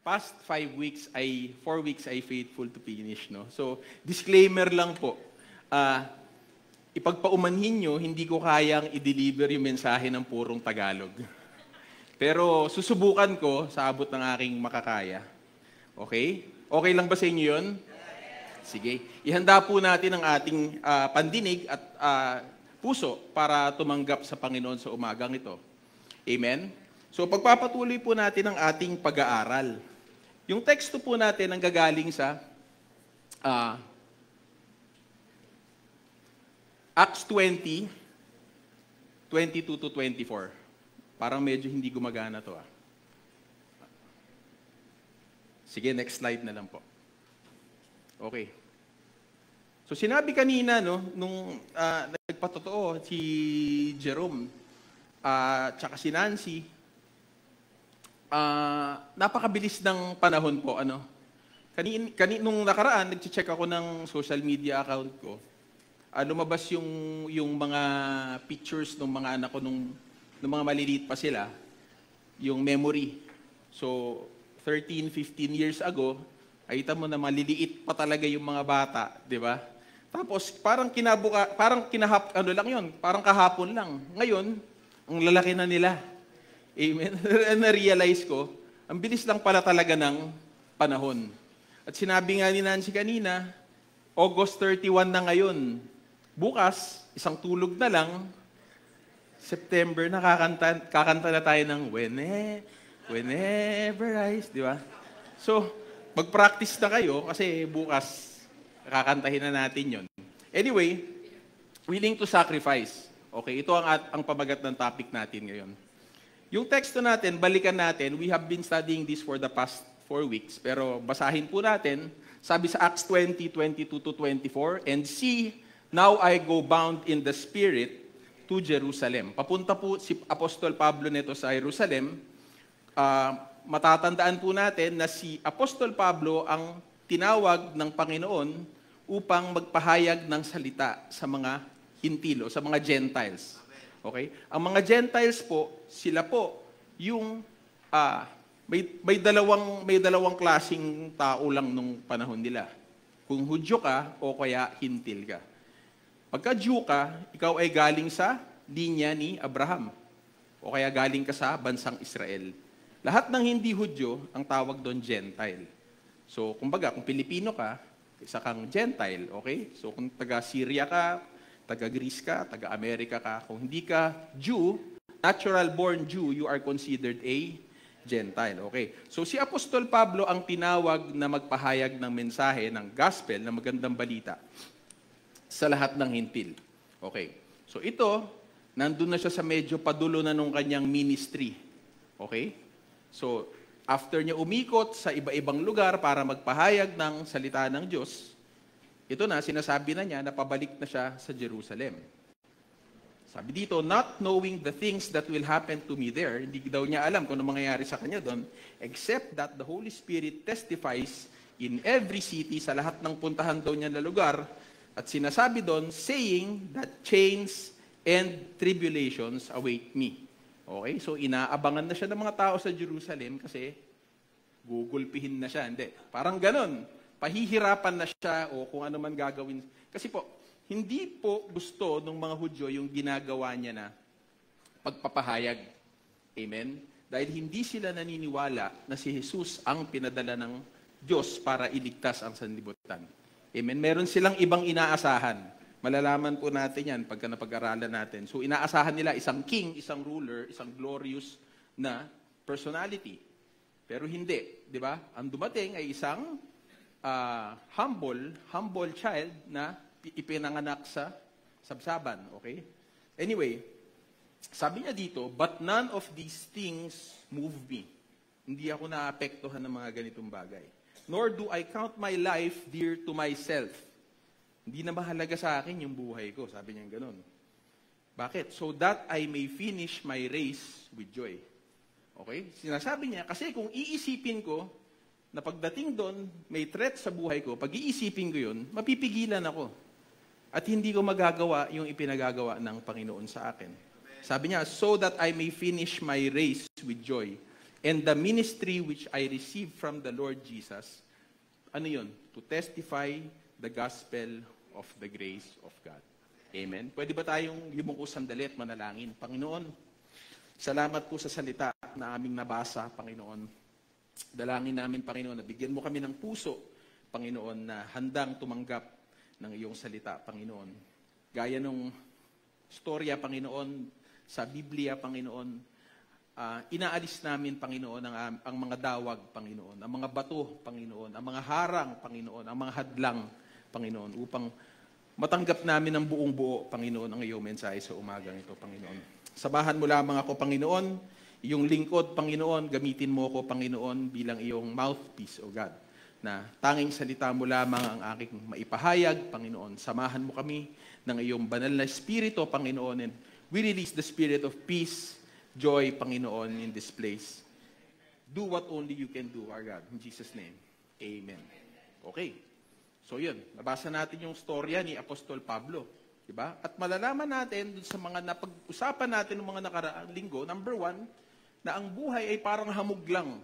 past 4 weeks ay faithful to finish, no? So, disclaimer lang po. Ipagpaumanhin nyo, hindi ko kayang i-deliver yung mensahe ng purong Tagalog. Pero susubukan ko sa abot ng aking makakaya. Okay? Okay lang ba sa inyo yun? Sige. Ihanda po natin ang ating pandinig at puso para tumanggap sa Panginoon sa umagang ito. Amen? So pagpapatuloy po natin ang ating pag-aaral. Yung teksto po natin ang gagaling sa Acts 20, 22 to 24. Parang medyo hindi gumagana to. Sige, next slide na lang po. Okay. So sinabi kanina, no, nung nagpatotoo si Jerome, tsaka si Nancy, napakabilis ng panahon po, ano. Nung nakaraan, nag-check ako ng social media account ko. Lumabas yung mga pictures ng mga anak ko nung mga maliliit pa sila, yung memory. So, 13, 15 years ago, ayita mo na maliliit pa talaga yung mga bata, di ba? Tapos, parang kahapon lang. Ngayon, ang lalaki na nila. Amen. Na-realize ko, ang bilis lang pala talaga ng panahon. At sinabi nga ni Nancy kanina, August 31 na ngayon. Bukas, isang tulog na lang, September, kakanta na tayo ng Whenever di ba? So, mag-practice na kayo kasi bukas, kakantahin na natin yon. Anyway, willing to sacrifice. Okay, ito ang pamagat ng topic natin ngayon. Yung teksto natin, balikan natin, we have been studying this for the past 4 weeks, pero basahin po natin, sabi sa Acts 20, 22 to 24, and see, now I go bound in the Spirit to Jerusalem. Papunta po si Apostol Pablo nito sa Jerusalem. Matatandaan po natin na si Apostol Pablo ang tinawag ng Panginoon upang magpahayag ng salita sa mga Hintilo, sa mga Gentiles. Okay? Ang mga Gentiles po, sila po yung may dalawang klaseng tao lang nung panahon nila. Kung Hudyo ka o kaya Hintil ka. Pagka Jew ka, ikaw ay galing sa linya ni Abraham. O kaya galing ka sa bansang Israel. Lahat ng hindi Hudyo, ang tawag doon Gentile. So, kumbaga, kung Pilipino ka, isa kang Gentile, okay? So, kung taga-Syria ka, taga-Greece ka, taga-Amerika ka, kung hindi ka Jew, natural-born Jew, you are considered a Gentile, okay? So, si Apostol Pablo ang tinawag na magpahayag ng mensahe, ng gospel, ng magandang balita sa lahat ng Hintil. Okay. So ito, nandun na siya sa medyo padulo na nung kanyang ministry. Okay? So, after niya umikot sa iba-ibang lugar para magpahayag ng salita ng Diyos, ito na, sinasabi na niya na pabalik na siya sa Jerusalem. Sabi dito, not knowing the things that will happen to me there, hindi daw niya alam kung ano mangyayari sa kanya doon, except that the Holy Spirit testifies in every city, sa lahat ng puntahan daw niya na lugar. At sinasabi doon, saying that chains and tribulations await me. Okay? So, inaabangan na siya ng mga tao sa Jerusalem kasi gugulpihin na siya. Hindi. Parang ganon. Pahihirapan na siya o kung ano man gagawin. Kasi po, hindi po gusto ng mga Hudyo yung ginagawa niya na pagpapahayag. Amen? Dahil hindi sila naniniwala na si Jesus ang pinadala ng Diyos para iligtas ang sanlibutan. Amen. Meron silang ibang inaasahan. Malalaman po natin yan pagka napag-aralan natin. So, inaasahan nila isang king, isang ruler, isang glorious na personality. Pero hindi. Di ba? Ang dumating ay isang humble child na ipinanganak sa sabsaban. Okay? Anyway, sabi niya dito, but none of these things move me. Hindi ako naapektuhan ng mga ganitong bagay. Nor do I count my life dear to myself. Hindi na mahalaga sa akin yung buhay ko. Sabi niya gano'n. Bakit? So that I may finish my race with joy. Okay? Sinasabi niya, kasi kung iisipin ko, na pagdating doon, may threat sa buhay ko, pag iisipin ko yun, mapipigilan ako. At hindi ko magagawa yung ipinagagawa ng Panginoon sa akin. Sabi niya, so that I may finish my race with joy and the ministry which I received from the Lord Jesus, ano yun? To testify the gospel of the grace of God. Amen? Pwede ba tayong yumuko sandali at manalangin? Panginoon, salamat po sa salita na aming nabasa, Panginoon. Dalangin namin, Panginoon, na bigyan mo kami ng puso, Panginoon, na handang tumanggap ng iyong salita, Panginoon. Gaya nung storya, Panginoon, sa Biblia, Panginoon, inaalis namin, Panginoon, ang mga dawag, Panginoon, ang mga bato, Panginoon, ang mga harang, Panginoon, ang mga hadlang, Panginoon, upang matanggap namin ng buong buo, Panginoon, ang iyong mensahe sa umagang ito, Panginoon. Sabahan mo lamang ako, Panginoon, iyong lingkod, Panginoon, gamitin mo ako, Panginoon, bilang iyong mouthpiece, O God, na tanging salita mo lamang ang aking maipahayag, Panginoon. Samahan mo kami ng iyong banal na Espiritu, Panginoon, and we release the spirit of peace, joy, Panginoon, in this place. Do what only you can do, our God. In Jesus' name, amen. Okay. So yun, nabasa natin yung storya ni Apostol Pablo. Diba? At malalaman natin dun sa mga napag-usapan natin ng mga nakaraang linggo, number 1, na ang buhay ay parang hamog lang.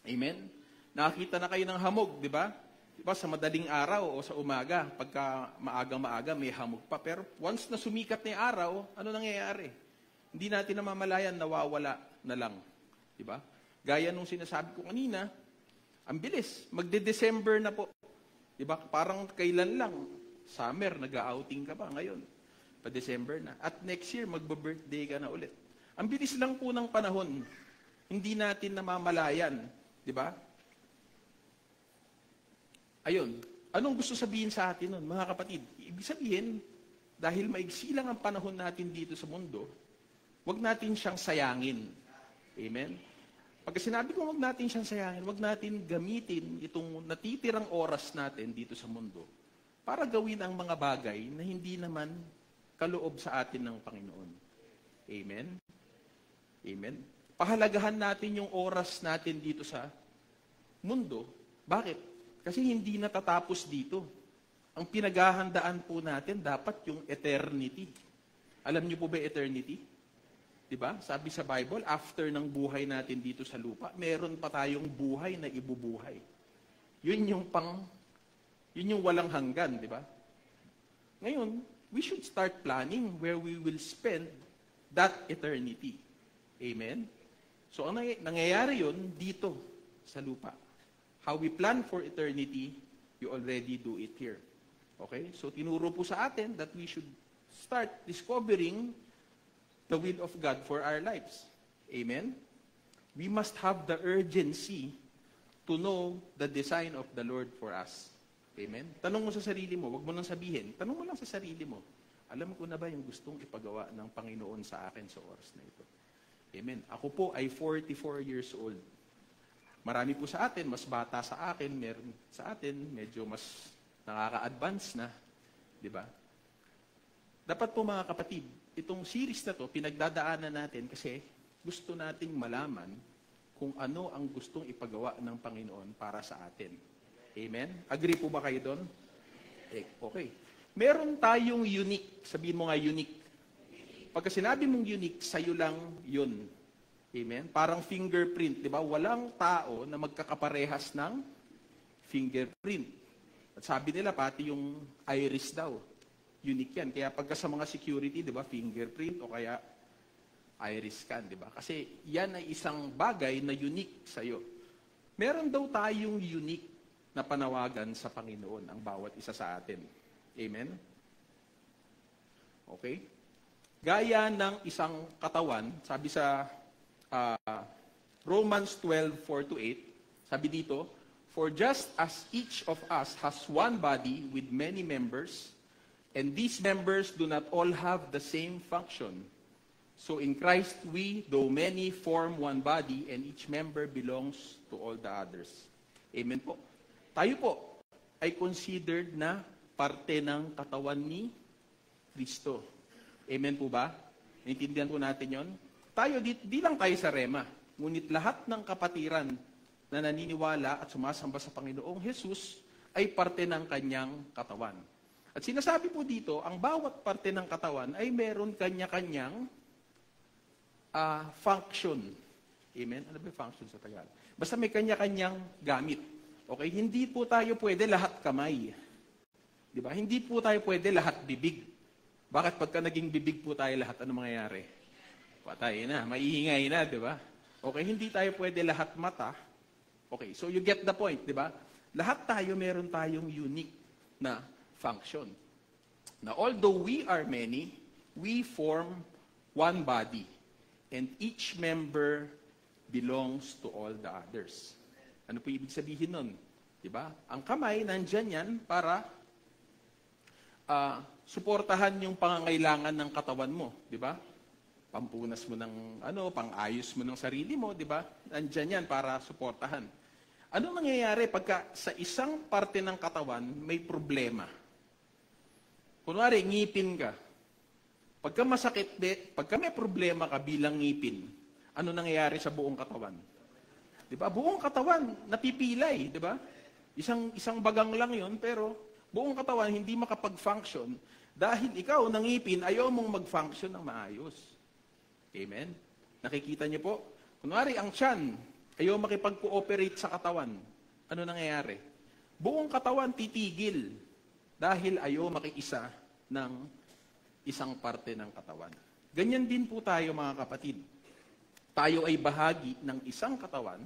Amen? Nakakita na kayo ng hamog, di ba? Diba, sa madaling araw o sa umaga, pagka maagang-maaga, may hamog pa. Pero once na sumikat na yung araw, ano nangyayari? Hindi natin namamalayan, nawawala na lang. Diba? Gaya nung sinasabi ko kanina, ang bilis, magde-December na po. Diba? Parang kailan lang, summer, nag-outing ka pa ngayon. Pa-December na. At next year, magbe-birthday ka na ulit. Ang bilis lang po ng panahon. Hindi natin namamalayan. Diba? Ayun, anong gusto sabihin sa atin nun, mga kapatid? Ibig sabihin, dahil maigsi lang ang panahon natin dito sa mundo, wag natin siyang sayangin. Amen? Pag sinabi ko wag natin siyang sayangin, wag natin gamitin itong natitirang oras natin dito sa mundo para gawin ang mga bagay na hindi naman kaloob sa atin ng Panginoon. Amen? Amen? Pahalagahan natin yung oras natin dito sa mundo. Bakit? Kasi hindi natatapos dito. Ang pinaghahandaan po natin, dapat yung eternity. Alam niyo po ba eternity? Diba? Sabi sa Bible, after ng buhay natin dito sa lupa, meron pa tayong buhay na ibubuhay. Yun yung walang hanggan, diba? Ngayon, we should start planning where we will spend that eternity. Amen? So, ang nangyayari yun dito sa lupa. How we plan for eternity, you already do it here. Okay? So, tinuro po sa atin that we should start discovering the will of God for our lives. Amen? We must have the urgency to know the design of the Lord for us. Amen? Tanong mo sa sarili mo, wag mo nang sabihin, tanong mo lang sa sarili mo, alam ko na ba yung gustong ipagawa ng Panginoon sa akin sa oras na ito? Amen? Ako po ay 44 years old. Marami po sa atin, mas bata sa akin, meron sa atin, medyo mas nakaka-advance na. Di ba? Dapat po mga kapatid, itong series na to, pinagdadaanan natin kasi gusto nating malaman kung ano ang gustong ipagawa ng Panginoon para sa atin. Amen? Agree po ba kayo doon? Okay. Meron tayong unique. Sabihin mo nga unique. Pagka sinabi mong unique, sa'yo lang yun. Amen? Parang fingerprint, di ba? Walang tao na magkakaparehas ng fingerprint. At sabi nila, pati yung iris daw, unique yan. Kaya pagka sa mga security, di ba, fingerprint o kaya iris scan, di ba? Kasi yan ay isang bagay na unique sa'yo. Meron daw tayong unique na panawagan sa Panginoon, ang bawat isa sa atin. Amen? Okay? Gaya ng isang katawan, sabi sa Romans 12:4-8, sabi dito, for just as each of us has one body with many members, and these members do not all have the same function, so in Christ we, though many, form one body, and each member belongs to all the others. Amen po. Tayo po ay considered na parte ng katawan ni Kristo. Amen po ba? Naintindihan po natin yon. Tayo, di lang tayo sa Rema, ngunit lahat ng kapatiran na naniniwala at sumasamba sa Panginoong Jesus ay parte ng kanyang katawan. At sinasabi po dito, ang bawat parte ng katawan ay meron kanya-kanyang function. Amen? Ano ba yung function sa Tagalog? Basta may kanya-kanyang gamit. Okay? Hindi po tayo pwede lahat kamay. Di ba? Hindi po tayo pwede lahat bibig. Bakit pagka naging bibig po tayo lahat, ano mangyayari? Patay na, maiingay na, di ba? Okay, hindi tayo pwede lahat mata. Okay, so you get the point, di ba? Lahat tayo, meron tayong unique na function. Now, although we are many, we form one body. And each member belongs to all the others. Ano po ibig sabihin nun? Diba? Ang kamay, nandyan yan para suportahan yung pangangailangan ng katawan mo. Diba? Pampunas mo ng pang-ayos mo ng sarili mo. Diba? Nandyan yan para suportahan. Ano nangyayari pagka sa isang parte ng katawan may problema? Kunwari, ngipin ka. Pagka masakit, pagka may problema ka bilang ngipin, ano nangyayari sa buong katawan? 'Di ba? Buong katawan napipilay, 'di ba? Isang bagang lang 'yon, pero buong katawan hindi makapag-function dahil ikaw nangipin, ayaw mong mag-function ng maayos. Amen. Nakikita niyo po? Kunwari ang tiyan, ayaw makipag-cooperate sa katawan. Ano nangyayari? Buong katawan titigil dahil ayaw makiisa ng isang parte ng katawan. Ganyan din po tayo mga kapatid. Tayo ay bahagi ng isang katawan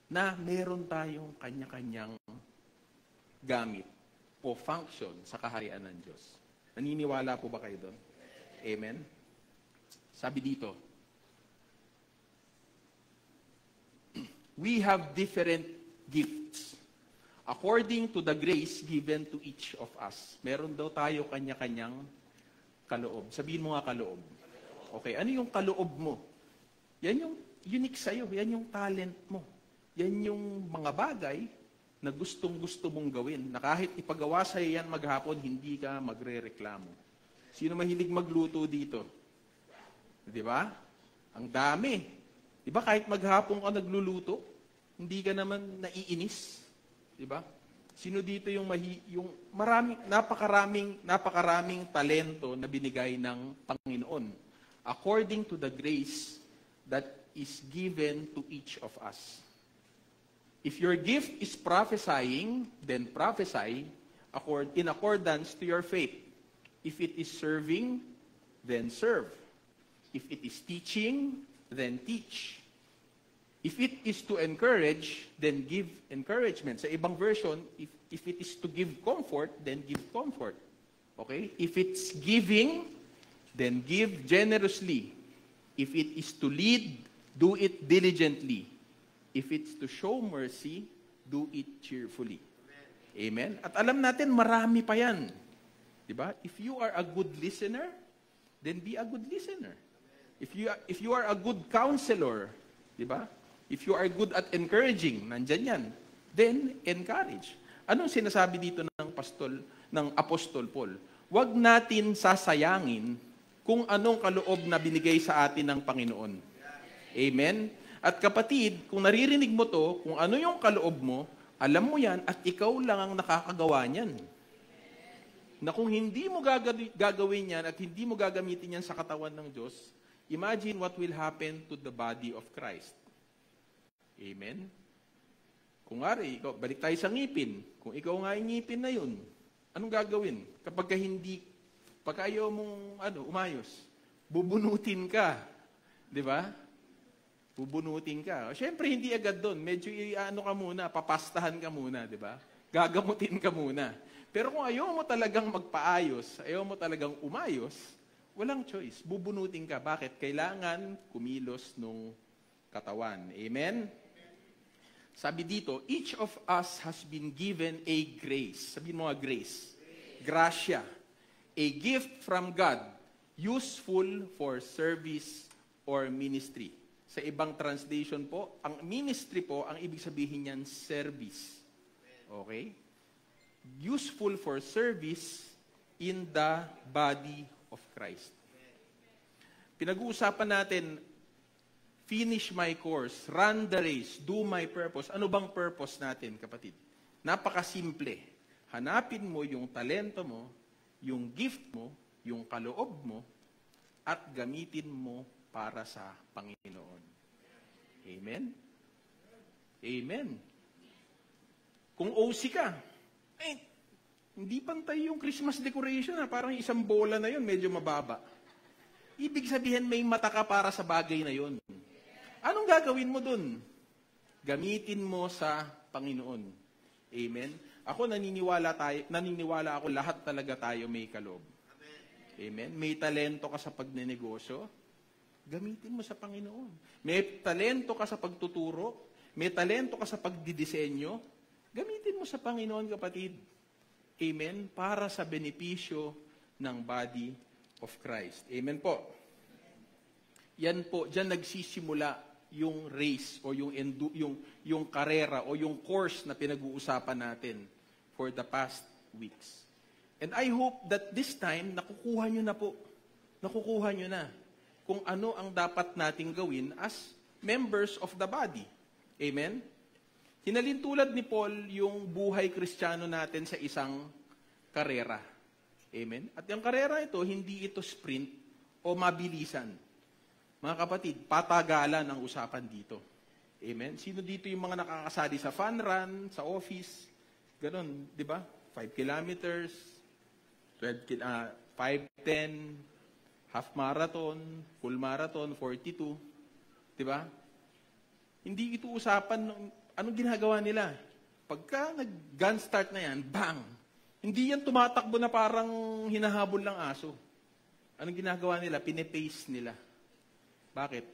na meron tayong kanya-kanyang gamit o function sa kaharian ng Diyos. Naniniwala po ba kayo doon? Amen? Sabi dito, we have different gifts according to the grace given to each of us. Meron daw tayo kanya-kanyang kaloob. Sabihin mo nga kaloob. Okay, ano yung kaloob mo? Yan yung unique sa'yo. Yan yung talent mo. Yan yung mga bagay na gustong-gusto mong gawin. Na kahit ipagawa sa'yo yan maghapon, hindi ka magre-reklamo. Sino mahilig magluto dito? Di ba? Ang dami. Di ba kahit maghapon ka nagluluto, hindi ka naman naiinis? Di ba? Sino dito yung napakaraming talento na binigay ng Panginoon according to the grace that is given to each of us. If your gift is prophesying, then prophesy in accordance to your faith. If it is serving, then serve. If it is teaching, then teach. If it is to encourage, then give encouragement. Sa ibang version, if it is to give comfort, then give comfort. Okay? If it's giving, then give generously. If it is to lead, do it diligently. If it's to show mercy, do it cheerfully. Amen? At alam natin, marami pa yan. Diba? If you are a good listener, then be a good listener. If you are a good counselor, diba? If you are good at encouraging, nandyan yan, then encourage. Anong sinasabi dito ng Apostol Paul? Huwag natin sasayangin kung anong kaloob na binigay sa atin ng Panginoon. Amen? At kapatid, kung naririnig mo to, kung ano yung kaloob mo, alam mo yan at ikaw lang ang nakakagawa niyan. Na kung hindi mo gagawin yan at hindi mo gagamitin yan sa katawan ng Diyos, imagine what will happen to the body of Christ. Amen? Kung ngari, balik tayo sa ngipin. Kung ikaw nga yung ngipin na yun, anong gagawin? Kapag ayaw mong umayos, bubunutin ka. Di ba? Bubunutin ka. Siyempre, hindi agad doon. Medyo ka muna, papastahan ka muna, di ba? Gagamutin ka muna. Pero kung ayaw mo talagang magpaayos, ayaw mo talagang umayos, walang choice. Bubunutin ka. Bakit? Kailangan kumilos nung katawan. Amen? Sabi dito, each of us has been given a grace. Sabihin mo nga grace. Gracia. A gift from God, useful for service or ministry. Sa ibang translation po, ang ministry po, ang ibig sabihin niyan, service. Okay? Useful for service in the body of Christ. Pinag-uusapan natin, finish my course, run the race, do my purpose. Ano bang purpose natin, kapatid? Napakasimple. Hanapin mo yung talento mo, yung gift mo, yung kaloob mo, at gamitin mo para sa Panginoon. Amen? Amen. Kung OC ka, hindi pantay yung Christmas decoration. Parang isang bola na yun, medyo mababa. Ibig sabihin, may mata ka para sa bagay na yun. Anong gagawin mo dun? Gamitin mo sa Panginoon. Amen? Ako naniniwala ako lahat talaga tayo may kaloob. Amen? May talento ka sa pagnenegosyo, gamitin mo sa Panginoon. May talento ka sa pagtuturo, may talento ka sa pagdidisenyo, gamitin mo sa Panginoon, kapatid. Amen? Para sa benepisyo ng body of Christ. Amen po. Yan po, diyan nagsisimula yung race o yung karera o yung course na pinag-uusapan natin for the past weeks. And I hope that this time, nakukuha nyo na po. Nakukuha nyo na kung ano ang dapat nating gawin as members of the body. Amen? Hinalintulad ni Paul yung buhay Kristiyano natin sa isang karera. Amen? At yung karera ito, hindi ito sprint o mabilisan. Mga kapatid, patagalan ang usapan dito. Amen? Sino dito yung mga nakakasali sa fun run, sa office? Ganon, di ba? 5 kilometers, 5, 10, half marathon, full marathon, 42. Di ba? Hindi ito usapan, anong ginagawa nila? Pagka nag-gun start na yan, bang! Hindi yan tumatakbo na parang hinahabol ng aso. Anong ginagawa nila? Pine-pace nila. Bakit?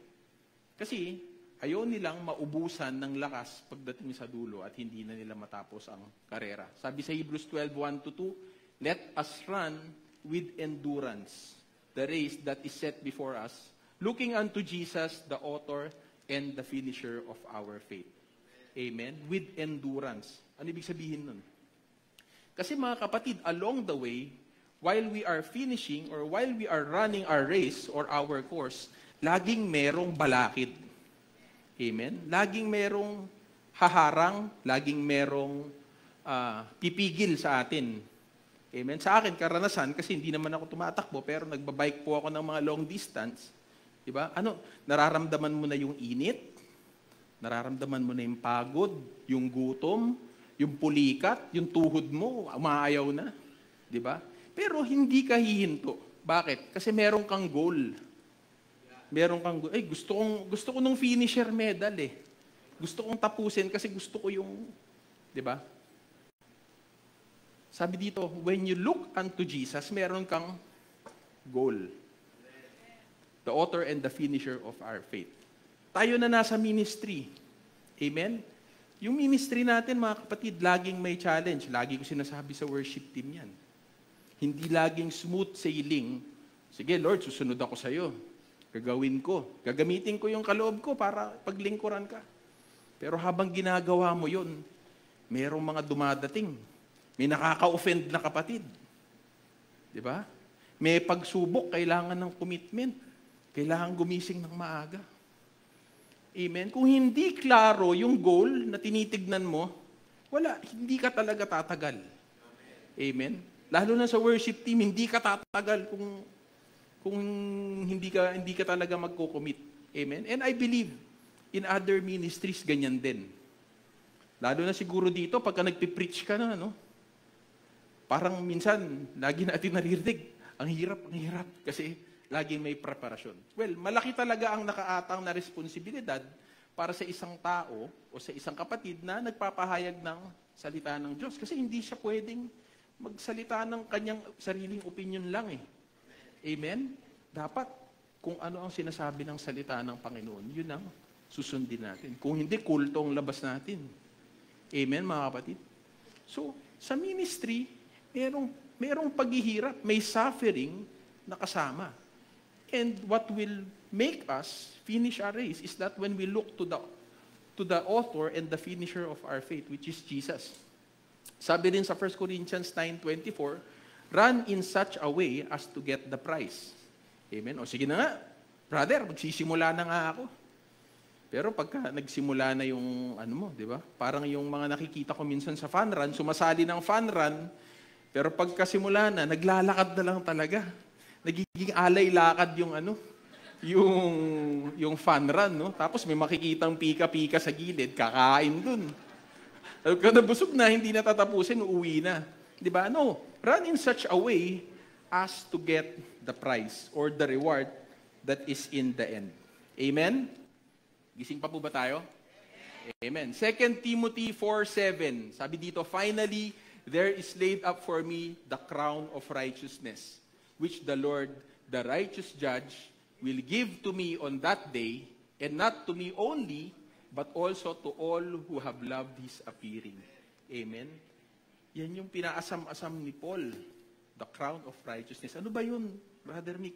Kasi ayaw nilang maubusan ng lakas pagdating sa dulo at hindi na nila matapos ang karera. Sabi sa Hebrews 12:1-2, let us run with endurance the race that is set before us, looking unto Jesus, the author and the finisher of our faith. Amen? With endurance. Ano ibig sabihin nun? Kasi mga kapatid, along the way, while we are finishing or while we are running our race or our course, laging merong balakid. Amen? Laging merong haharang, laging merong pipigil sa atin. Amen? Sa akin, karanasan, kasi hindi naman ako tumatakbo, pero nagbabike po ako ng mga long distance. Diba? Nararamdaman mo na yung init, nararamdaman mo na yung pagod, yung gutom, yung pulikat, yung tuhod mo, umaayaw na. Diba? Pero hindi ka hihinto. Bakit? Kasi meron kang goal. Meron kang goal. Gusto ko nung finisher medal eh. Gusto kong tapusin kasi gusto ko yung, diba? Sabi dito, when you look unto Jesus, meron kang goal. The author and the finisher of our faith. Tayo na nasa ministry. Amen? Yung ministry natin, mga kapatid, laging may challenge. Lagi ko sinasabi sa worship team yan. Hindi laging smooth sailing. Sige, Lord, susunod ako sa iyo. Gagawin ko. Gagamitin ko yung kaloob ko para paglingkuran ka. Pero habang ginagawa mo yun, merong mga dumadating. May nakaka-offend na kapatid. Di ba? May pagsubok, kailangan ng commitment. Kailangan gumising ng maaga. Amen? Kung hindi klaro yung goal na tinitignan mo, hindi ka talaga tatagal. Amen? Lalo na sa worship team, hindi ka tatagal kung hindi ka talaga magko-commit. Amen? And I believe in other ministries, ganyan din. Lalo na siguro dito, pagka nagpipreach ka na, parang minsan, lagi natin naririnig, ang hirap, kasi lagi may preparasyon. Well, malaki talaga ang nakaatang na responsibilidad para sa isang tao o sa isang kapatid na nagpapahayag ng salita ng Diyos. Kasi hindi siya pwedeng magsalita ng kanyang sariling opinion lang eh. Amen? Dapat, kung ano ang sinasabi ng salita ng Panginoon, yun ang susundin natin. Kung hindi, kulto ang labas natin. Amen, mga kapatid? So, sa ministry, merong paghihirap, may suffering na kasama. And what will make us finish our race is that when we look to the author and the finisher of our faith, which is Jesus. Sabi din sa 1 Corinthians 9:24, run in such a way as to get the prize. Amen? O sige na nga, brother, magsisimula na nga ako. Pero pagka nagsimula na yung di ba? Parang yung mga nakikita ko minsan sa fun run, sumasali ng fun run, pero pagka simula na, naglalakad na lang talaga. Nagiging alay-lakad yung yung fun run, no? Tapos may makikitang pika-pika sa gilid, kakain dun. Kada busog na, hindi na tatapusin, uuwi na. Di ba? No, run in such a way as to get the prize or the reward that is in the end. Amen? Gising pa po ba tayo? Amen. 2 Timothy 4:7. Sabi dito, finally, there is laid up for me the crown of righteousness, which the Lord, the righteous judge, will give to me on that day, and not to me only, but also to all who have loved His appearing. Amen? Yan yung pinaasam-asam ni Paul, the crown of righteousness. Ano ba yun, Brother Nick?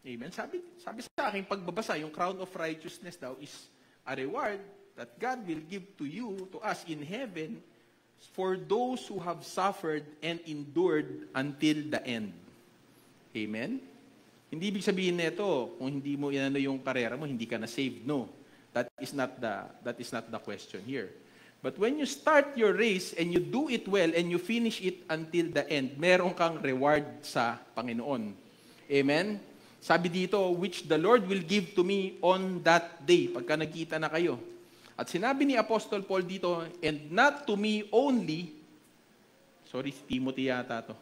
Amen? Sabi sa akin, pagbabasa, yung crown of righteousness daw is a reward that God will give to you, to us in heaven, for those who have suffered and endured until the end. Amen? Hindi ibig sabihin nito, kung hindi mo inano yung karera mo, hindi ka na saved. No. That is not the question here. But when you start your race and you do it well and you finish it until the end, meron kang reward sa Panginoon. Amen? Sabi dito, which the Lord will give to me on that day, pagka nagkita na kayo. At sinabi ni Apostle Paul dito, and not to me only, sorry, si Timothy yata to,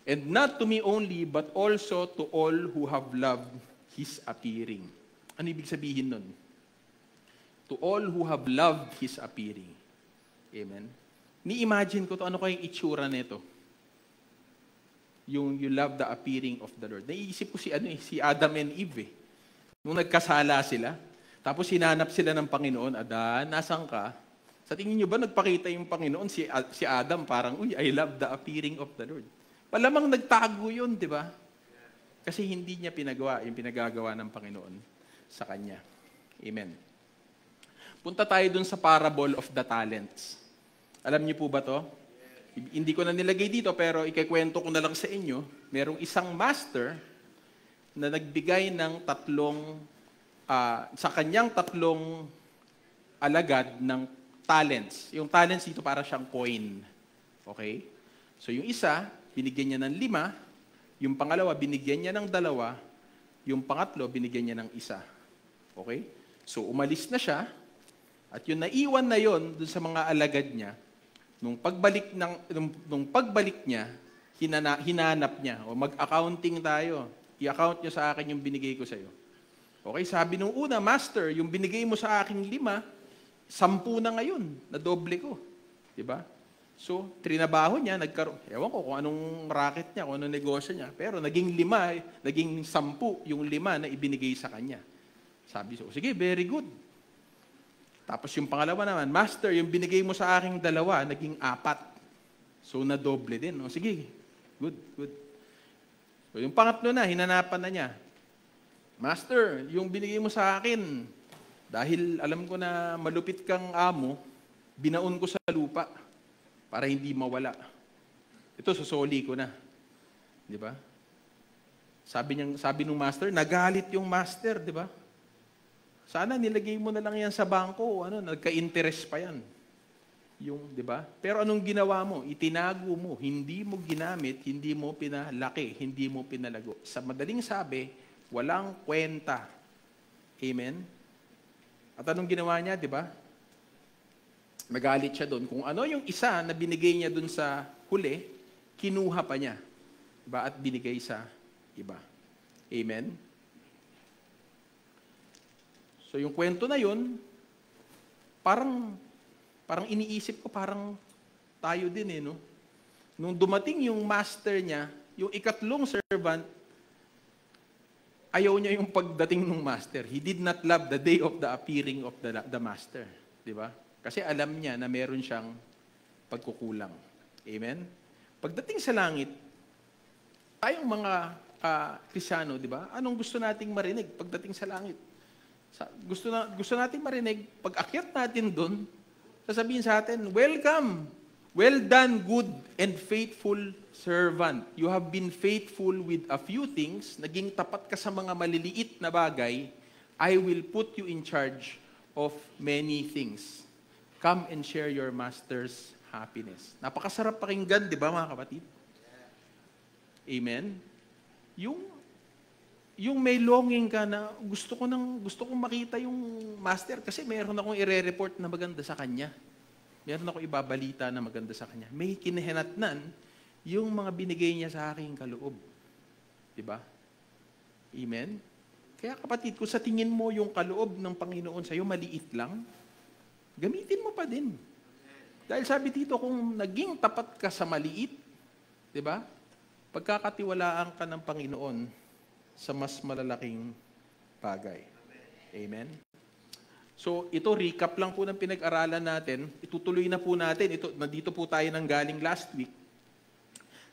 and not to me only, but also to all who have loved His appearing. Ano ibig sabihin nun? To all who have loved His appearing. Amen? Ni-imagine ko to, ano kayong itsura nito? Yung you love the appearing of the Lord. Naiisip ko si Adam and Eve. Nung nagkasala sila, tapos hinanap sila ng Panginoon, Adan, nasan ka? Sa tingin nyo ba nagpakita yung Panginoon, si Adam parang, I love the appearing of the Lord. Palamang nagtago yun, di ba? Kasi hindi niya pinagawa yung pinagagawa ng Panginoon sa kanya. Amen. Punta tayo dun sa parable of the talents. Alam niyo po ba to? Hindi ko na nilagay dito, pero ikikwento ko na lang sa inyo. Merong isang master na nagbigay ng sa kanyang tatlong alagad ng talents. Yung talents dito para siyang coin. Okay? So yung isa, binigyan niya ng 5, yung pangalawa, binigyan niya ng 2, yung pangatlo, binigyan niya ng 1. Okay? So, umalis na siya, at yung naiwan na yon dun sa mga alagad niya, nung pagbalik niya, hinanap niya, o mag-accounting tayo, i-account niyo sa akin yung binigay ko sa iyo. Okay, sabi nung una, Master, yung binigay mo sa akin 5, 10 na ngayon, na doble ko. Diba? So, trinabaho niya, ewan ko kung anong racket niya, kung anong negosyo niya, pero naging 5, naging 10 yung 5 na ibinigay sa kanya. Sabi so, sige, very good. Tapos yung pangalawa naman, Master, yung binigay mo sa aking 2, naging 4. So, na-doble din. O, sige, good. So, yung pangatlo na, hinanapan na niya. Master, yung binigay mo sa akin, dahil alam ko na malupit kang amo, binaon ko sa lupa para hindi mawala. Ito, susoli ko na. Di ba? Sabi nung master, nagalit yung master, di ba? Sana nilagay mo na lang yan sa bangko, nagka-interest pa yan. Di ba? Pero anong ginawa mo? Itinago mo, hindi mo ginamit, hindi mo pinalaki, hindi mo pinalago. Sa madaling sabi, walang kwenta. Amen? At anong ginawa niya, di ba? Magalit siya doon. Kung ano yung isa na binigay niya doon sa huli, kinuha pa niya. Diba? At binigay sa iba. Amen? So yung kwento na yun, parang iniisip ko, parang tayo din no? Nung dumating yung master niya, yung ikatlong servant, ayaw niya yung pagdating ng master. He did not love the day of the appearing of the master. Diba? Kasi alam niya na meron siyang pagkukulang. Amen? Pagdating sa langit, tayong mga Kristiyano, di ba? Anong gusto nating marinig pagdating sa langit? Gusto nating marinig, pag akyat natin doon, sasabihin sa atin, welcome, well done, good and faithful servant. You have been faithful with a few things, naging tapat ka sa mga maliliit na bagay, I will put you in charge of many things. Come and share your master's happiness. Napakasarap pakinggan, di ba mga kapatid? Amen? yung may longing ka na gusto kong makita yung master kasi mayroon akong ire-report na maganda sa kanya. Mayroon akong ibabalita na maganda sa kanya. May kinahinatnan yung mga binigay niya sa aking kaloob. Diba? Amen? Kaya kapatid, kung sa tingin mo yung kaloob ng Panginoon sa'yo maliit lang, gamitin mo pa din. Dahil sabi dito, kung naging tapat ka sa maliit, diba? Pagkakatiwalaan ka ng Panginoon sa mas malalaking bagay. Amen? So, ito, recap lang po ng pinag-aralan natin. Itutuloy na po natin. Nandito po tayo nang galing last week.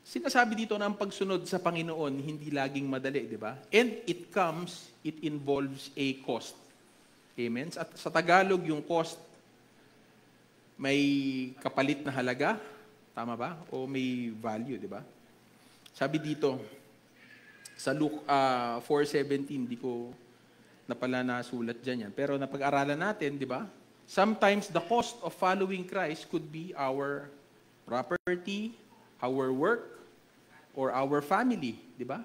Sinasabi dito na ang pagsunod sa Panginoon, hindi laging madali, di ba? And it involves a cost. Amen? At sa Tagalog, yung cost, may kapalit na halaga, tama ba? O may value, di ba? Sabi dito, sa Luke 4:17, di ko na pala nasulat dyan yan. Pero napag-aralan natin, di ba? Sometimes the cost of following Christ could be our property, our work, or our family, di ba?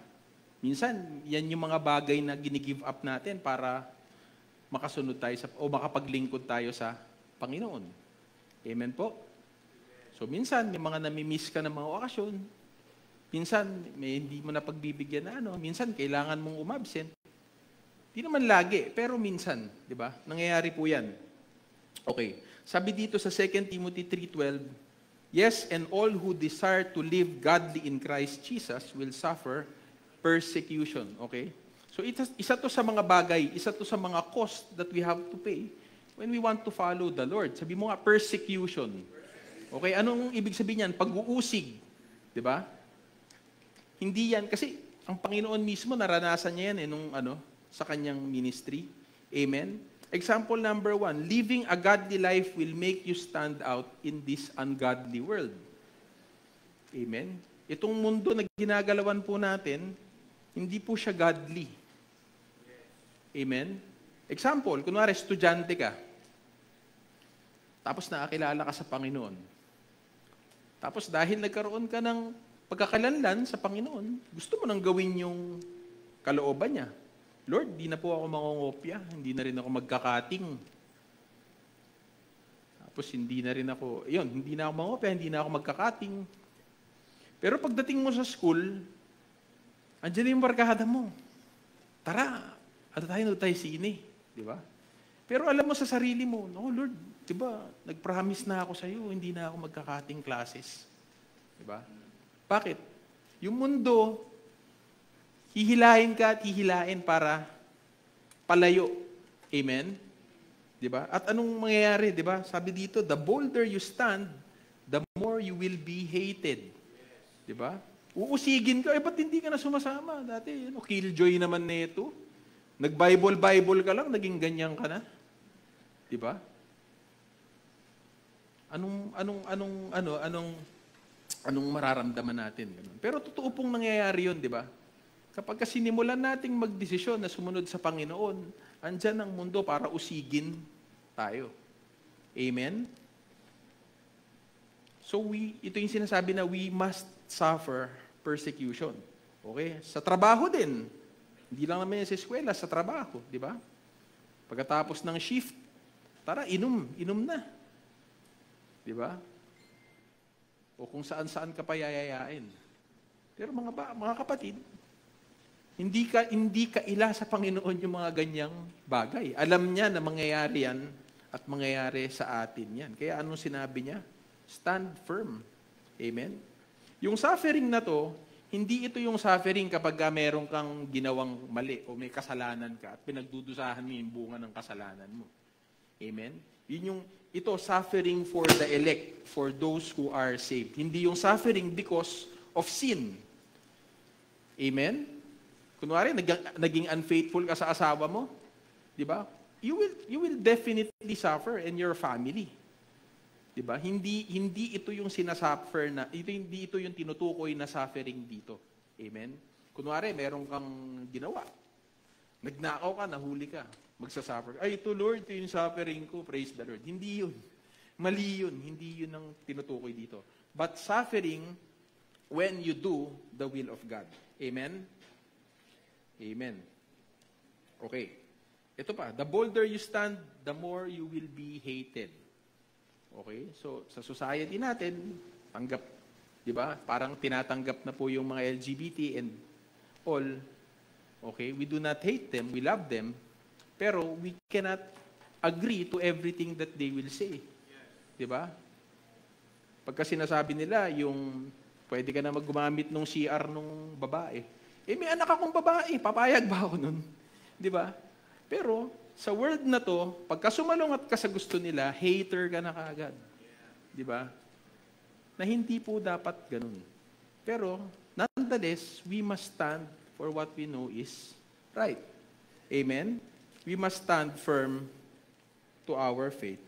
Minsan, yan yung mga bagay na gini-give up natin para makasunod tayo o makapaglingkod tayo sa Panginoon. Amen po? So minsan, may mga nami-miss ka ng mga okasyon. Minsan, may hindi mo na pagbibigyan na minsan, kailangan mong umabsent. Di naman lagi, pero minsan, di ba? Nangyayari po yan. Okay. Sabi dito sa 2 Timothy 3:12, yes, and all who desire to live godly in Christ Jesus will suffer persecution. Okay? So isa to sa mga bagay, isa to sa mga cost that we have to pay when we want to follow the Lord. Sabi mo nga, persecution. Okay? Anong ibig sabihin yan? Pag-uusig. Di ba? Hindi yan. Kasi ang Panginoon mismo, naranasan niya yan sa kanyang ministry. Amen? Example number 1, living a godly life will make you stand out in this ungodly world. Amen? Itong mundo na ginagalawan po natin, hindi po siya godly. Amen? Example, kunwari, estudyante ka. Tapos nakakilala ka sa Panginoon. Tapos dahil nagkaroon ka ng pagkakalanlan sa Panginoon, gusto mo nang gawin yung kalooban niya. Lord, di na po ako mangongopya, hindi na rin ako magkakating. Tapos hindi na ako mangongopya, hindi na ako magkakating. Pero pagdating mo sa school, andiyan yung barkada mo. Tara, tayo sine. Di ba? Pero alam mo sa sarili mo, no Lord, di ba, nag-promise na ako sa iyo, hindi na ako magkakating classes. Di ba? Bakit? Yung mundo, hihilahin ka at hihilain para palayo. Amen? Diba? At anong mangyayari, diba? Sabi dito, the bolder you stand, the more you will be hated. Diba? Uusigin ka, ba't hindi ka na sumasama? Dati, killjoy naman nito. Nag-Bible ka lang, naging ganyan ka na. Diba? Anong mararamdaman natin? Pero totoo pong nangyayari yun, diba? Kapag sinimulan nating magdesisyon na sumunod sa Panginoon, andyan ang mundo para usigin tayo. Amen? So ito yung sinasabi na we must suffer persecution. Okay? Sa trabaho din. Hindi lang naman yan sa eskwela, sa trabaho. Di ba? Pagkatapos ng shift, tara, inom na. Di ba? O kung saan-saan ka pa yayayain. Pero mga kapatid, hindi ka ila sa Panginoon yung mga ganyang bagay. Alam niya na mangyayari yan at mangyayari sa atin yan. Kaya anong sinabi niya? Stand firm. Amen? Yung suffering na to, hindi ito yung suffering kapag meron kang ginawang mali o may kasalanan ka at pinagdudusahan mo yung bunga ng kasalanan mo. Amen? Ito suffering for the elect, for those who are saved. Hindi yung suffering because of sin. Amen? Kunwari, naging unfaithful ka sa asawa mo, di ba? You will definitely suffer in your family. Di ba? Hindi ito yung sinasuffer hindi ito yung tinutukoy na suffering dito. Amen? Kunwari, meron kang ginawa. Nagnakaw ka, nahuli ka. Magsasuffer. Ay, ito Lord, ito yung suffering ko. Praise the Lord. Hindi yun. Mali yun. Hindi yun ang tinutukoy dito. But suffering when you do the will of God. Amen? Amen. Okay. Ito pa, the bolder you stand, the more you will be hated. Okay? So, sa society natin, tanggap, di ba? Parang tinatanggap na po yung mga LGBT and all. Okay? We do not hate them, we love them, pero we cannot agree to everything that they will say. Di ba? Pagka sinasabi nila, yung pwede ka na gumamit ng CR nung babae. May anak akong babae, papayag ba ako nun? Di ba? Pero, sa word na to, pagka sumalungat ka sa gusto nila, hater ka na kaagad. Di ba? Na hindi po dapat ganun. Pero, nonetheless, we must stand for what we know is right. Amen? We must stand firm to our faith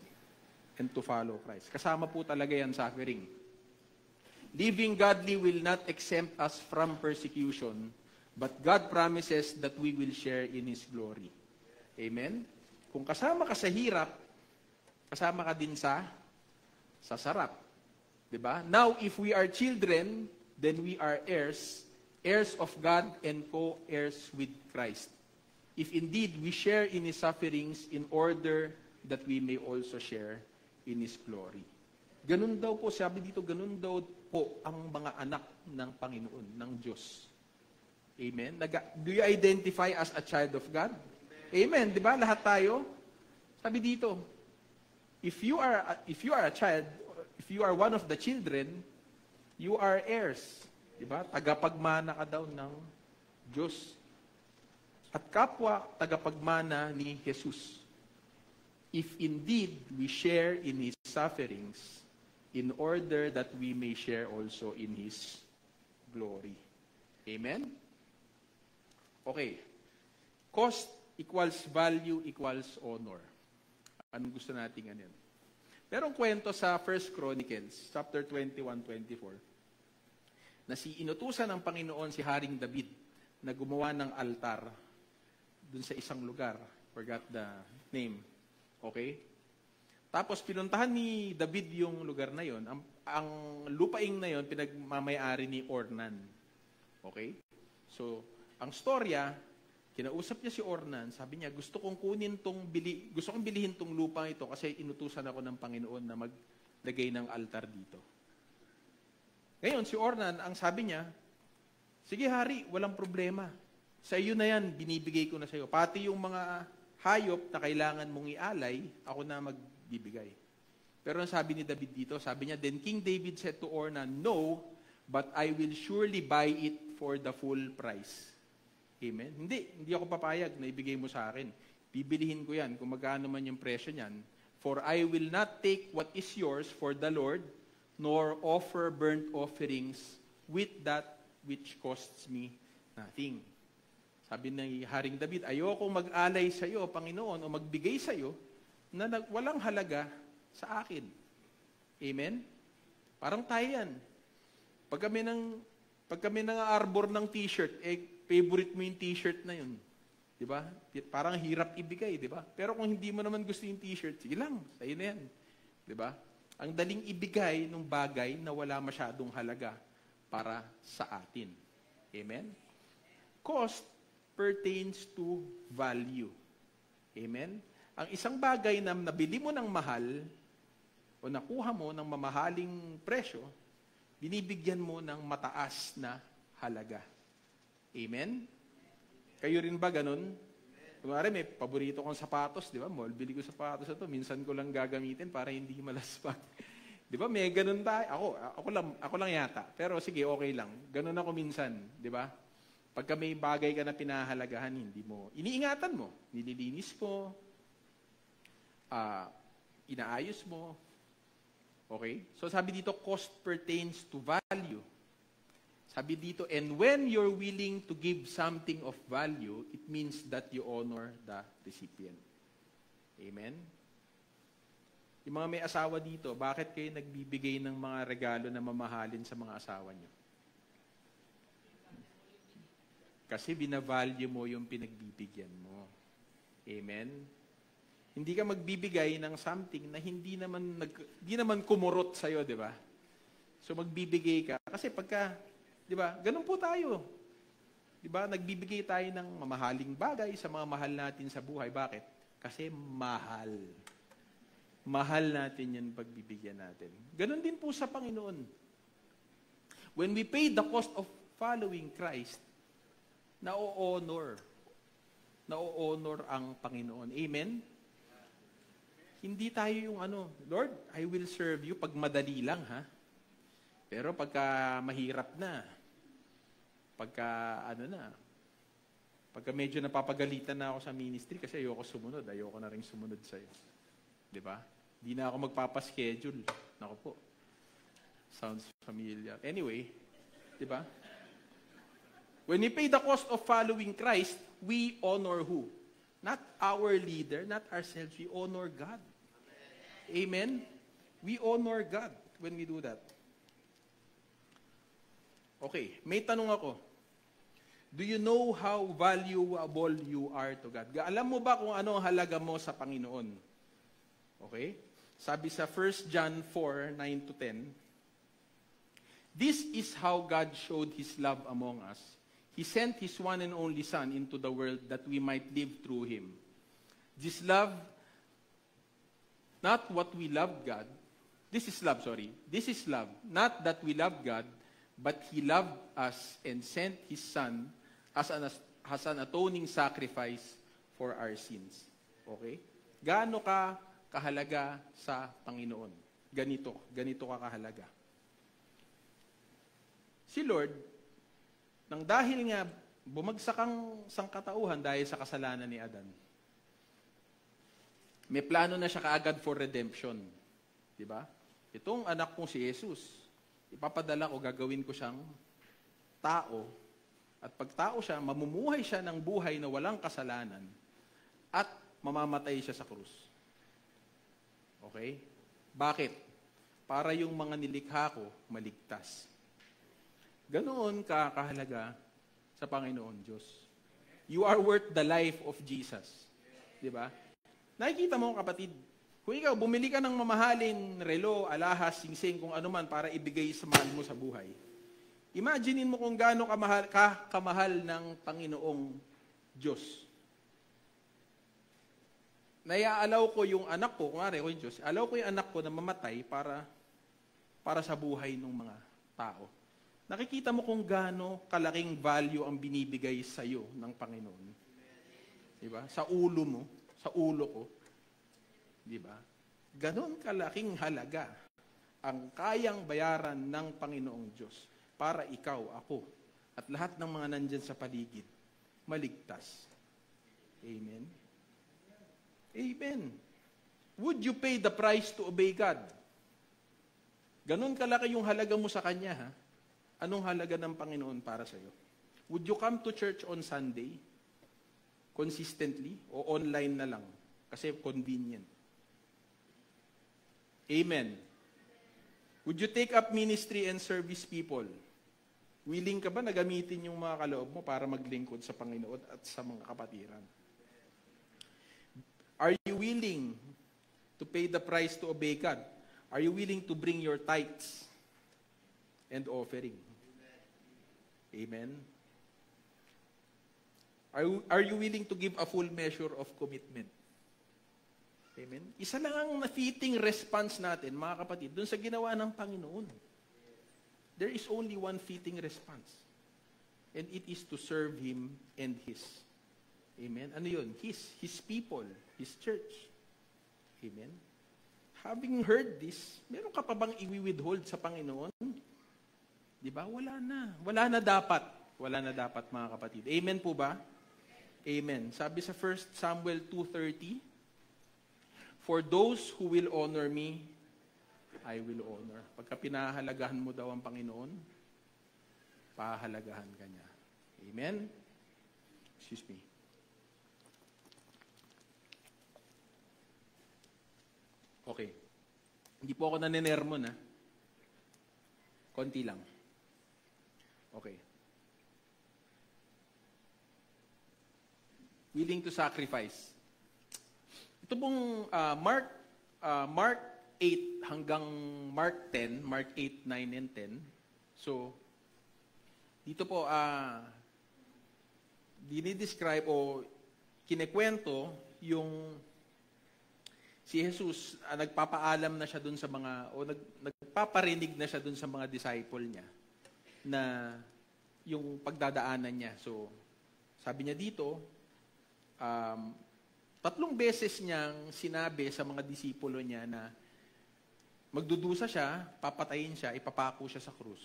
and to follow Christ. Kasama po talaga yan suffering. Living godly will not exempt us from persecution, but God promises that we will share in His glory. Amen? Kung kasama ka sa hirap, kasama ka din sa sarap. Diba? Now, if we are children, then we are heirs, heirs of God and co-heirs with Christ. If indeed we share in His sufferings in order that we may also share in His glory. Ganun daw po, sabi dito, ganun daw po ang mga anak ng Panginoon, ng Diyos. Amen? Do you identify as a child of God? Amen, 'di ba? Lahat tayo. Sabi dito, if you are a child, if you are one of the children, you are heirs, 'di ba? Tagapagmana ka daw ng Diyos. At kapwa tagapagmana ni Jesus. If indeed we share in His sufferings, in order that we may share also in His glory. Amen? Okay. Cost equals value equals honor. Anong gusto nating ano? Merong kwento sa 1 Chronicles, chapter 21-24, na inutusan ng Panginoon si Haring David na gumawa ng altar dun sa isang lugar. Forgot the name. Okay? Tapos pinuntahan ni David yung lugar na yon. Ang lupaing na yon pinagmamayari ni Ornan. Okay? So, ang storya, kinausap niya si Ornan, sabi niya, gusto kong bilihin tong lupang ito kasi inutusan ako ng Panginoon na maglagay ng altar dito. Ngayon, si Ornan, ang sabi niya, sige hari, walang problema. Sa iyo na yan, binibigay ko na sa iyo. Pati yung mga hayop na kailangan mong ialay, ako na magbibigay. Pero ang sabi ni David dito, sabi niya, then King David said to Ornan, no, but I will surely buy it for the full price. Amen? Hindi ako papayag na ibigay mo sa akin. Bibilihin ko yan kung magkano man yung presyo niyan. For I will not take what is yours for the Lord, nor offer burnt offerings with that which costs me nothing. Sabi ni Haring David, ayoko mag-alay sa iyo, Panginoon, o magbigay sa iyo na walang halaga sa akin. Amen? Parang tayo yan. Pag kami nang-arbor ng t-shirt, favorite mo yung t-shirt na yun. Diba? Parang hirap ibigay, diba? Pero kung hindi mo naman gusto yung t-shirt, sige lang, sa'yo na yan. Diba? Ang daling ibigay ng bagay na wala masyadong halaga para sa atin. Amen? Cost pertains to value. Amen? Ang isang bagay na nabili mo ng mahal o nakuha mo ng mamahaling presyo, binibigyan mo ng mataas na halaga. Amen? Kayo rin ba ganun? Kumari may paborito kong sapatos, di ba? Bili ko sapatos na to, minsan ko lang gagamitin para hindi malaspag. Di ba? May ganun tayo. Ako lang yata. Pero sige, okay lang. Ganun ako minsan, di ba? Pagka may bagay ka na pinahalagahan, hindi mo, iniingatan mo, nililinis mo, inaayos mo. Okay? So sabi dito, cost pertains to value. Sabi dito, and when you're willing to give something of value, it means that you honor the recipient. Amen? Yung mga may asawa dito, bakit kayo nagbibigay ng mga regalo na mamahalin sa mga asawa nyo? Kasi binavalue mo yung pinagbibigyan mo. Amen? Hindi ka magbibigay ng something na hindi naman kumurot sa'yo, di ba? So magbibigay ka. Kasi pagka, di ba, ganun po tayo. Di ba? Nagbibigay tayo ng mamahaling bagay sa mga mahal natin sa buhay. Bakit? Kasi mahal. Mahal natin yan pagbibigyan natin. Ganon din po sa Panginoon. When we pay the cost of following Christ, na-honor ang Panginoon. Amen? Hindi tayo yung Lord, I will serve you pag madali lang, ha? Pero pagka mahirap na, pagka medyo napapagalitan na ako sa ministry kasi ayoko sumunod, ayoko na rin sumunod sa'yo. Di ba? Hindi na ako magpapaschedule. Naku po. Sounds familiar. Anyway, di ba? When we pay the cost of following Christ, we honor who? Not our leader, not ourselves. We honor God. Amen? We honor God when we do that. Okay, may tanong ako. Do you know how valuable you are to God? Alam mo ba kung ano ang halaga mo sa Panginoon? Okay? Sabi sa 1 John 4, 9-10, this is how God showed His love among us. He sent His one and only Son into the world that we might live through Him. This love, not what we love God, this is love, not that we love God, but He loved us and sent His Son as an atoning sacrifice for our sins. Okay? Gaano ka kahalaga sa Panginoon? Ganito ka kahalaga. Si Lord, nang dahil nga bumagsak ang sangkatauhan dahil sa kasalanan ni Adan, may plano na siya kaagad for redemption. Diba? Itong anak kong si Jesus, ipapadala ko, gagawin ko siyang tao. At pag tao siya, mamumuhay siya ng buhay na walang kasalanan at mamamatay siya sa krus. Okay? Bakit? Para yung mga nilikha ko maligtas. Ganoon ka kahalaga sa Panginoon Diyos. You are worth the life of Jesus. Diba? Nakikita mo, kapatid, kung ikaw, bumili ka ng mamahaling relo, alahas, singsing, kung ano man para ibigay sa mahal mo sa buhay. Imaginein mo kung gaano kamahal ng Panginoong Diyos. Naiaalaw ko yung anak ko, kung yung Diyos, alaw ko yung anak ko na mamatay para sa buhay ng mga tao. Nakikita mo kung gaano kalaking value ang binibigay sa iyo ng Panginoon. Diba? Sa ulo mo, sa ulo ko. Diba? Ganon kalaking halaga ang kayang bayaran ng Panginoong Diyos para ikaw, ako, at lahat ng mga nandyan sa paligid, maligtas. Amen? Amen. Would you pay the price to obey God? Ganon kalaki yung halaga mo sa Kanya, ha? Anong halaga ng Panginoon para sa iyo? Would you come to church on Sunday? Consistently? O online na lang? Kasi convenient. Amen. Would you take up ministry and service people? Willing ka ba na gamitin yung mga kaloob mo para maglingkod sa Panginoon at sa mga kapatiran? Are you willing to pay the price to obey God? Are you willing to bring your tithes and offering? Amen. Are you willing to give a full measure of commitment? Amen. Isa lang ang na-fitting response natin, mga kapatid, dun sa ginawa ng Panginoon. There is only one fitting response. And it is to serve Him and His. Amen. Ano yun? His people, His church. Amen. Having heard this, meron ka pa bang i-withhold sa Panginoon? Di ba? Wala na. Wala na dapat. Wala na dapat, mga kapatid. Amen po ba? Amen. Sabi sa 1 Samuel 2:30, for those who will honor me, I will honor. Pagka pinahalagahan mo daw ang Panginoon, pahalagahan ka niya. Amen? Excuse me. Okay. Hindi po ako naninermon, ha? Konti lang. Okay. Willing to sacrifice. Ito pong Mark 8 hanggang Mark 10, Mark 8, 9, and 10. So, dito po, dinidescribe o kinekwento yung si Jesus, nagpapaalam na siya dun sa mga, o nagpaparinig na siya dun sa mga disciple niya na yung pagdadaanan niya. So, sabi niya dito, 3 beses niyang sinabi sa mga disipulo niya na magdudusa siya, papatayin siya, ipapako siya sa krus.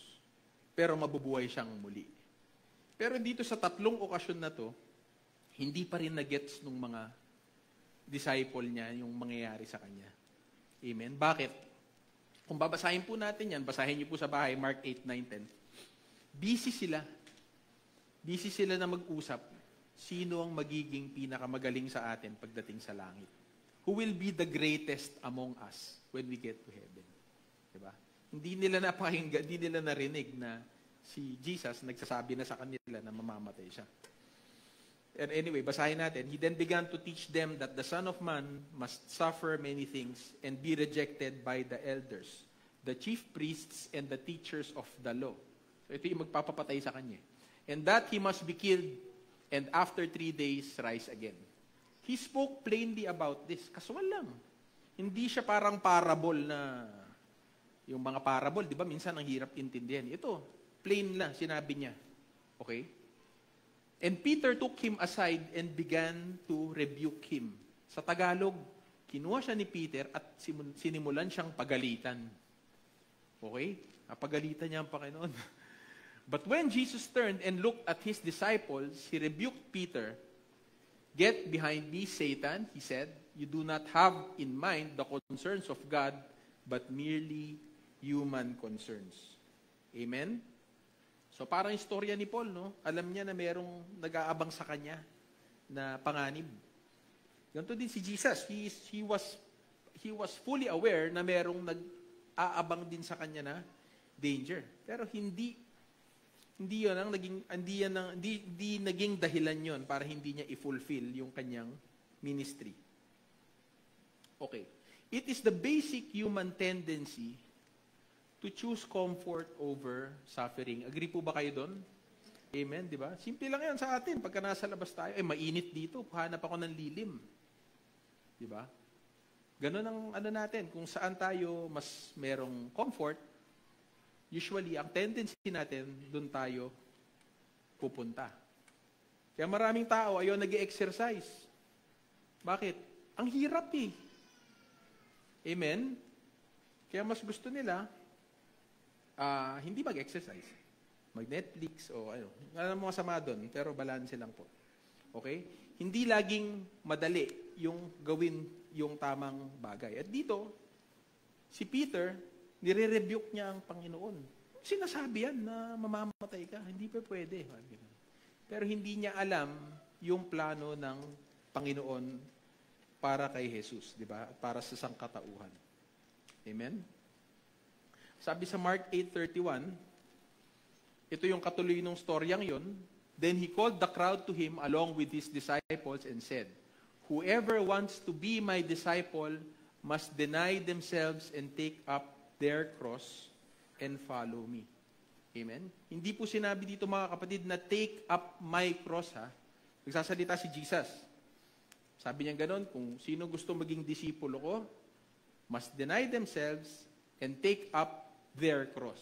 Pero mabubuhay siyang muli. Pero dito sa 3 okasyon na to, hindi pa rin na-gets nung mga disciple niya yung mangyayari sa kanya. Amen? Bakit? Kung babasahin po natin yan, basahin niyo po sa bahay, Mark 8, 9, 10. Busy sila. Busy sila na mag-usap. Sino ang magiging pinakamagaling sa atin pagdating sa langit? Who will be the greatest among us when we get to heaven? Diba? Hindi nila napakinggan, hindi nila narinig na si Jesus nagsasabi na sa kanila na mamamatay siya. And anyway, basahin natin. He then began to teach them that the Son of Man must suffer many things and be rejected by the elders, the chief priests, and the teachers of the law. So ito yung magpapapatay sa kanya. And that he must be killed, and after 3 days, rise again. He spoke plainly about this. Kasual lang. Hindi siya parang parable na, yung mga parable, di ba, minsan ang hirap intindihan. Ito, plain lang, sinabi niya. Okay? And Peter took him aside and began to rebuke him. Sa Tagalog, kinuha siya ni Peter at sinimulan siyang pagalitan. Okay? Pagalitan niya ang Panginoon. But when Jesus turned and looked at his disciples, he rebuked Peter. Get behind me, Satan, he said. You do not have in mind the concerns of God, but merely human concerns. Amen? So parang istorya ni Paul, no? Alam niya na merong nag-aabang sa kanya na panganib. Ganito din si Jesus. He was fully aware na merong nag-aabang din sa kanya na danger. Pero hindi naging dahilan yon para hindi niya i-fulfill yung kanyang ministry. Okay. It is the basic human tendency to choose comfort over suffering. Agree po ba kayo doon? Amen, di ba? Simple lang yan sa atin. Pagka nasa labas tayo, mainit dito, hanap ako ng lilim. Di ba? Ganun ang natin. Kung saan tayo mas merong comfort, usually, ang tendency natin, doon tayo pupunta. Kaya maraming tao, ayaw nag-exercise. Bakit? Ang hirap eh. Amen? Kaya mas gusto nila, hindi mag-exercise. Mag-Netflix o ano. Alam mo masama doon, pero balanse lang po. Okay? Hindi laging madali yung gawin yung tamang bagay. At dito, si Peter, nire-rebuke niya ang Panginoon. Sinasabi yan na mamamatay ka. Hindi pa pwede. Pero hindi niya alam yung plano ng Panginoon para kay Jesus, di ba? Para sa sangkatauhan. Amen? Sabi sa Mark 8:31, ito yung katuloy ng storyang yon. Then he called the crowd to him along with his disciples and said, whoever wants to be my disciple must deny themselves and take up their cross and follow me. Amen? Hindi po sinabi dito mga kapatid na take up my cross ha. Nagsasalita si Jesus. Sabi niya gano'n, kung sino gusto maging disipulo ko, must deny themselves and take up their cross.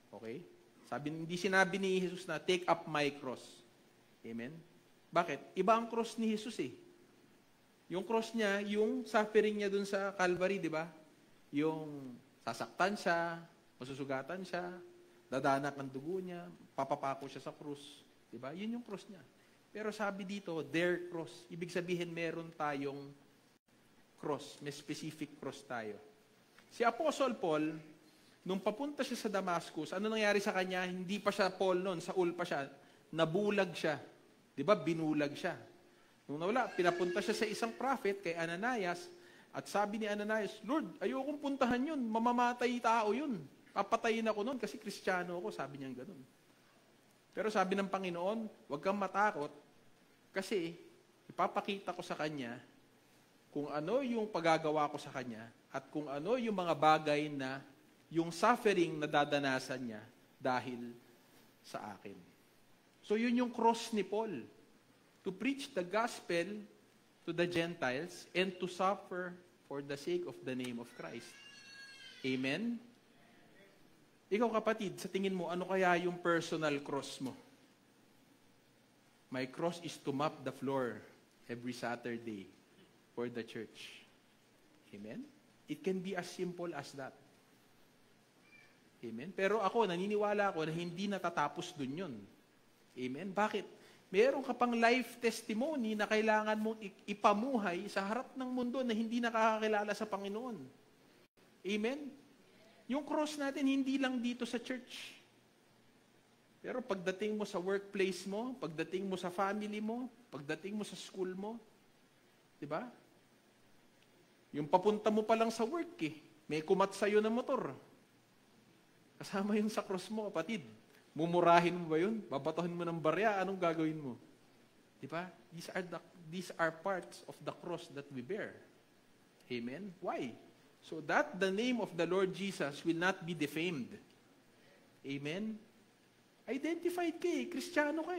Okay? Hindi sinabi ni Jesus na take up my cross. Amen? Bakit? Iba ang cross ni Jesus eh. Yung cross niya, yung suffering niya dun sa Calvary, di ba? Yung sasaktan siya, masusugatan siya, dadanak ang dugo niya, papapako siya sa krus. Di ba? Yun yung cross niya. Pero sabi dito, their cross. Ibig sabihin, meron tayong cross. May specific cross tayo. Si Apostle Paul, nung papunta siya sa Damascus, ano nangyari sa kanya? Hindi pa siya Paul noon, Saul pa siya. Nabulag siya. Di ba? Binulag siya. Nung nawala, pinapunta siya sa isang prophet, kay Ananias, at sabi ni Ananias, Lord, ayokong puntahan yun. Mamamatay tao yun. Papatayin ako noon kasi Kristiyano ako. Sabi niya ganun. Pero sabi ng Panginoon, huwag kang matakot kasi ipapakita ko sa kanya kung ano yung pagagawa ko sa kanya at kung ano yung mga bagay na yung suffering na dadanasan niya dahil sa akin. So yun yung cross ni Paul. to preach the gospel to the Gentiles and to suffer for the sake of the name of Christ. Amen? Ikaw kapatid, sa tingin mo, ano kaya yung personal cross mo? My cross is to mop the floor every Saturday for the church. Amen? It can be as simple as that. Amen? Pero ako, naniniwala ako na hindi natatapos dun yun. Amen? Bakit? Meron ka pang life testimony na kailangan mong ipamuhay sa harap ng mundo na hindi nakakakilala sa Panginoon. Amen? Yung cross natin, hindi lang dito sa church. Pero pagdating mo sa workplace mo, pagdating mo sa family mo, pagdating mo sa school mo, di ba? Yung papunta mo pa lang sa work may kumat sa'yo na motor. Kasama yun sa cross mo, kapatid. Mumurahin mo ba yun? Babatohin mo ng barya, anong gagawin mo? Di ba? These are parts of the cross that we bear. Amen? Why? So that the name of the Lord Jesus will not be defamed. Amen? Identified ka Kristiyano ka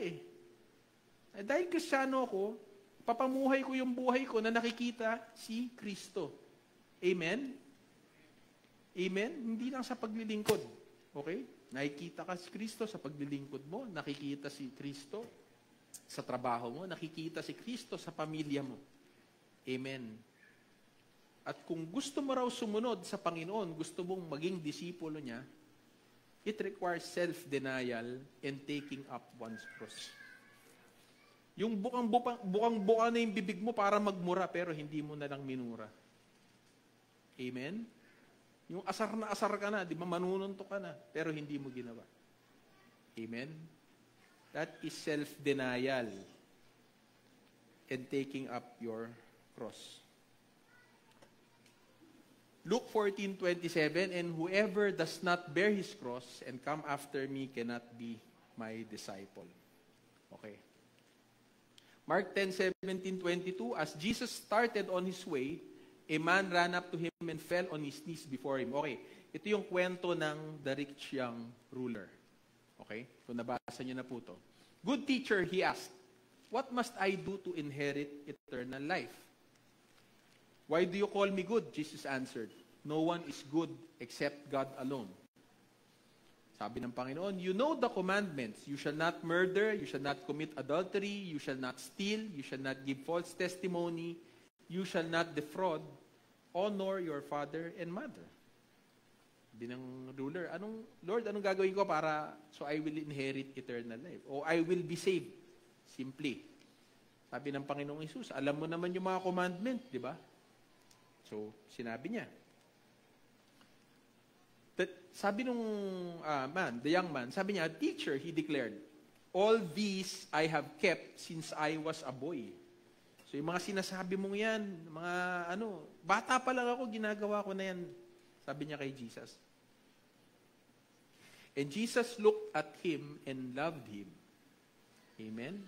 dahil Kristiyano ako, papamuhay ko yung buhay ko na nakikita si Kristo. Amen? Amen? Hindi lang sa paglilingkod. Okay? Nakikita ka si Kristo sa paglilingkod mo, nakikita si Kristo sa trabaho mo, nakikita si Kristo sa pamilya mo. Amen. At kung gusto mo raw sumunod sa Panginoon, gusto mong maging disipulo niya, it requires self-denial and taking up one's cross. Yung bukang-buka na yung bibig mo para magmura, pero hindi mo na lang minura. Amen? Yung asar na asar ka na, di ba, manununtok ka na, pero hindi mo ginawa. Amen? That is self-denial and taking up your cross. Luke 14:27, and whoever does not bear his cross and come after me cannot be my disciple. Okay. Mark 10:17-22, as Jesus started on his way, a man ran up to him and fell on his knees before him. Okay, ito yung kwento ng the rich young ruler. Okay, kung nabasa niyo na po ito. Good teacher, he asked, what must I do to inherit eternal life? Why do you call me good? Jesus answered, no one is good except God alone. Sabi ng Panginoon, you know the commandments. You shall not murder, you shall not commit adultery, you shall not steal, you shall not give false testimony, you shall not defraud, honor your father and mother. Sabi ng ruler, Lord, anong gagawin ko para so I will inherit eternal life? O I will be saved? Simply. Sabi ng Panginoong Hesus, alam mo naman yung mga commandment, di ba? So, sinabi niya. Sabi nung the young man, sabi niya, teacher, he declared, all these I have kept since I was a boy. So, yung mga sinasabi mong yan, mga bata pa lang ako, ginagawa ko na yan. Sabi niya kay Jesus. And Jesus looked at him and loved him. Amen?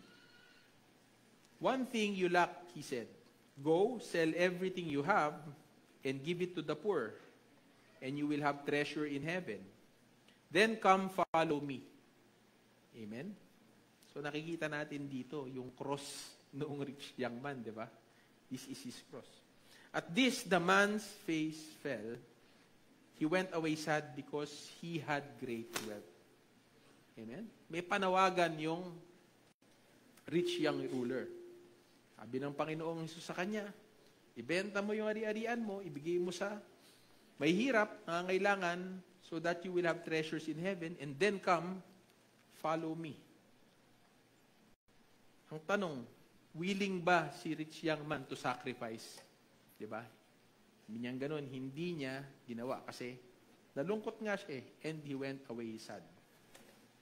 One thing you lack, he said. Go, sell everything you have, and give it to the poor, and you will have treasure in heaven. Then come follow me. Amen? So nakikita natin dito yung cross noong rich young man, di ba? This is his cross. At this, the man's face fell. He went away sad because he had great wealth. Amen? May panawagan yung rich young ruler. Sabi ng Panginoong Hesus sa kanya, ibenta mo yung ari-arian mo, ibigay mo sa may hirap, nangangailangan, so that you will have treasures in heaven, and then come, follow me. Ang tanong, willing ba si rich young man to sacrifice? Diba? Hindi niya ganun, hindi niya ginawa kasi nalungkot nga siya and he went away sad.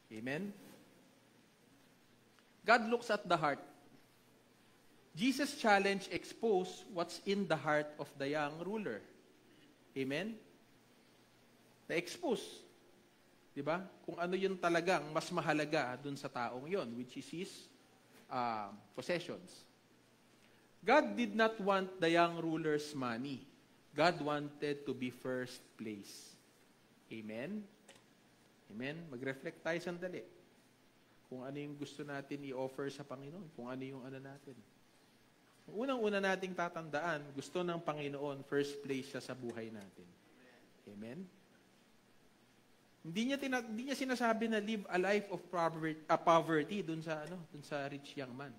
Amen? God looks at the heart. Jesus' challenge exposed what's in the heart of the young ruler. Amen? Na-expose. Diba? Kung ano yung talagang mas mahalaga dun sa taong yon, which is his possessions. God did not want the young ruler's money. God wanted to be first place. Amen? Amen? Mag-reflect tayo sandali. kung ano yung gusto natin i-offer sa Panginoon, kung ano yung ano natin. Unang-una nating tatandaan, gusto ng Panginoon, first place siya sa buhay natin. Amen? Hindi niya sinasabi na live a life of poverty dun sa rich young man.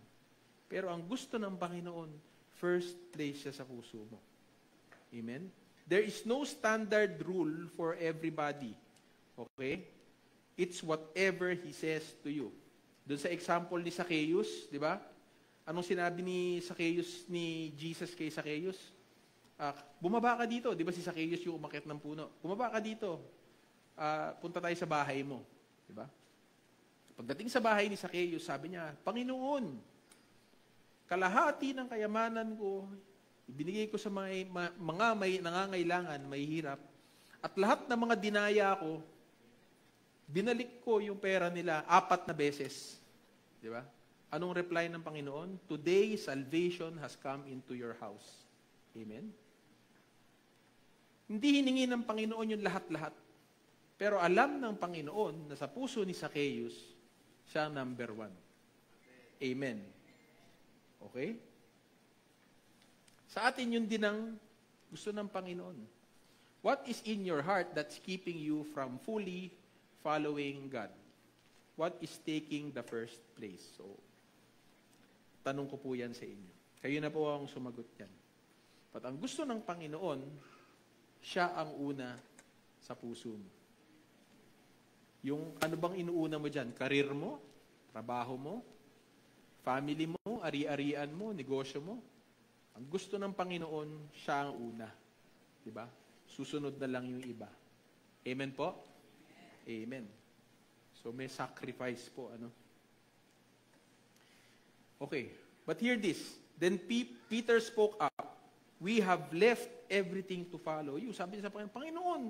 Pero ang gusto ng Panginoon, first place siya sa puso mo. Amen? There is no standard rule for everybody. Okay? It's whatever He says to you. Doon sa example ni Zacchaeus, di ba? Anong sinabi ni Zacchaeus, ni Jesus kay Zacchaeus? Bumaba ka dito. Di ba si Zacchaeus yung umakyat ng puno? Bumaba ka dito. Punta tayo sa bahay mo. Di ba? Pagdating sa bahay ni Zacchaeus, sabi niya, Panginoon, kalahati ng kayamanan ko, ibinigay ko sa mga may nangangailangan, may hirap, at lahat ng mga dinaya ko, binalik ko yung pera nila 4 na beses. Di ba? Anong reply ng Panginoon? Today, salvation has come into your house. Amen? Hindi hiningi ng Panginoon yung lahat-lahat. Pero alam ng Panginoon na sa puso ni Zacchaeus, siya ang number 1. Amen. Okay? Sa atin yun din ang gusto ng Panginoon. What is in your heart that's keeping you from fully following God? What is taking the first place? So, tanong ko po yan sa inyo. Kayo na po ang sumagot yan. But ang gusto ng Panginoon, siya ang una sa puso mo. Yung ano bang inuuna mo dyan? Karir mo? Trabaho mo? Family mo? Ari-arian mo? Negosyo mo? Ang gusto ng Panginoon, siya ang una. Diba? Susunod na lang yung iba. Amen po? Amen. So may sacrifice po, ano? Okay. But hear this. Then Peter spoke up. We have left everything to follow you. Sabi niya sa Panginoon, Panginoon,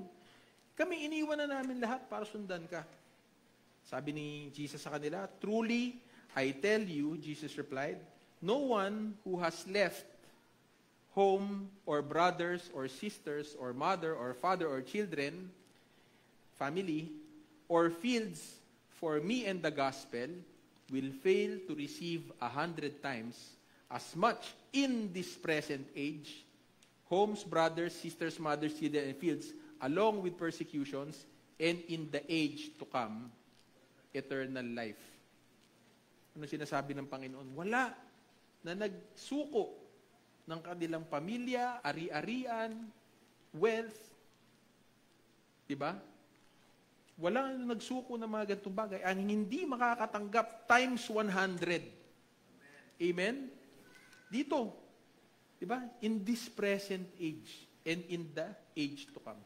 kami iniwan na namin lahat para sundan ka. Sabi ni Jesus sa kanila, truly, I tell you, Jesus replied, no one who has left home or brothers or sisters or mother or father or children, family, or fields for me and the gospel will fail to receive 100 times as much in this present age, homes, brothers, sisters, mothers, children, and fields, along with persecutions, and in the age to come, eternal life. Ano sinasabi ng Panginoon? Wala na nagsuko ng kanilang pamilya, ari-arian, wealth. Diba? Wala na nagsuko ng mga ganitong bagay. Ang hindi makakatanggap times 100. Amen? Dito. Diba? In this present age and in the age to come.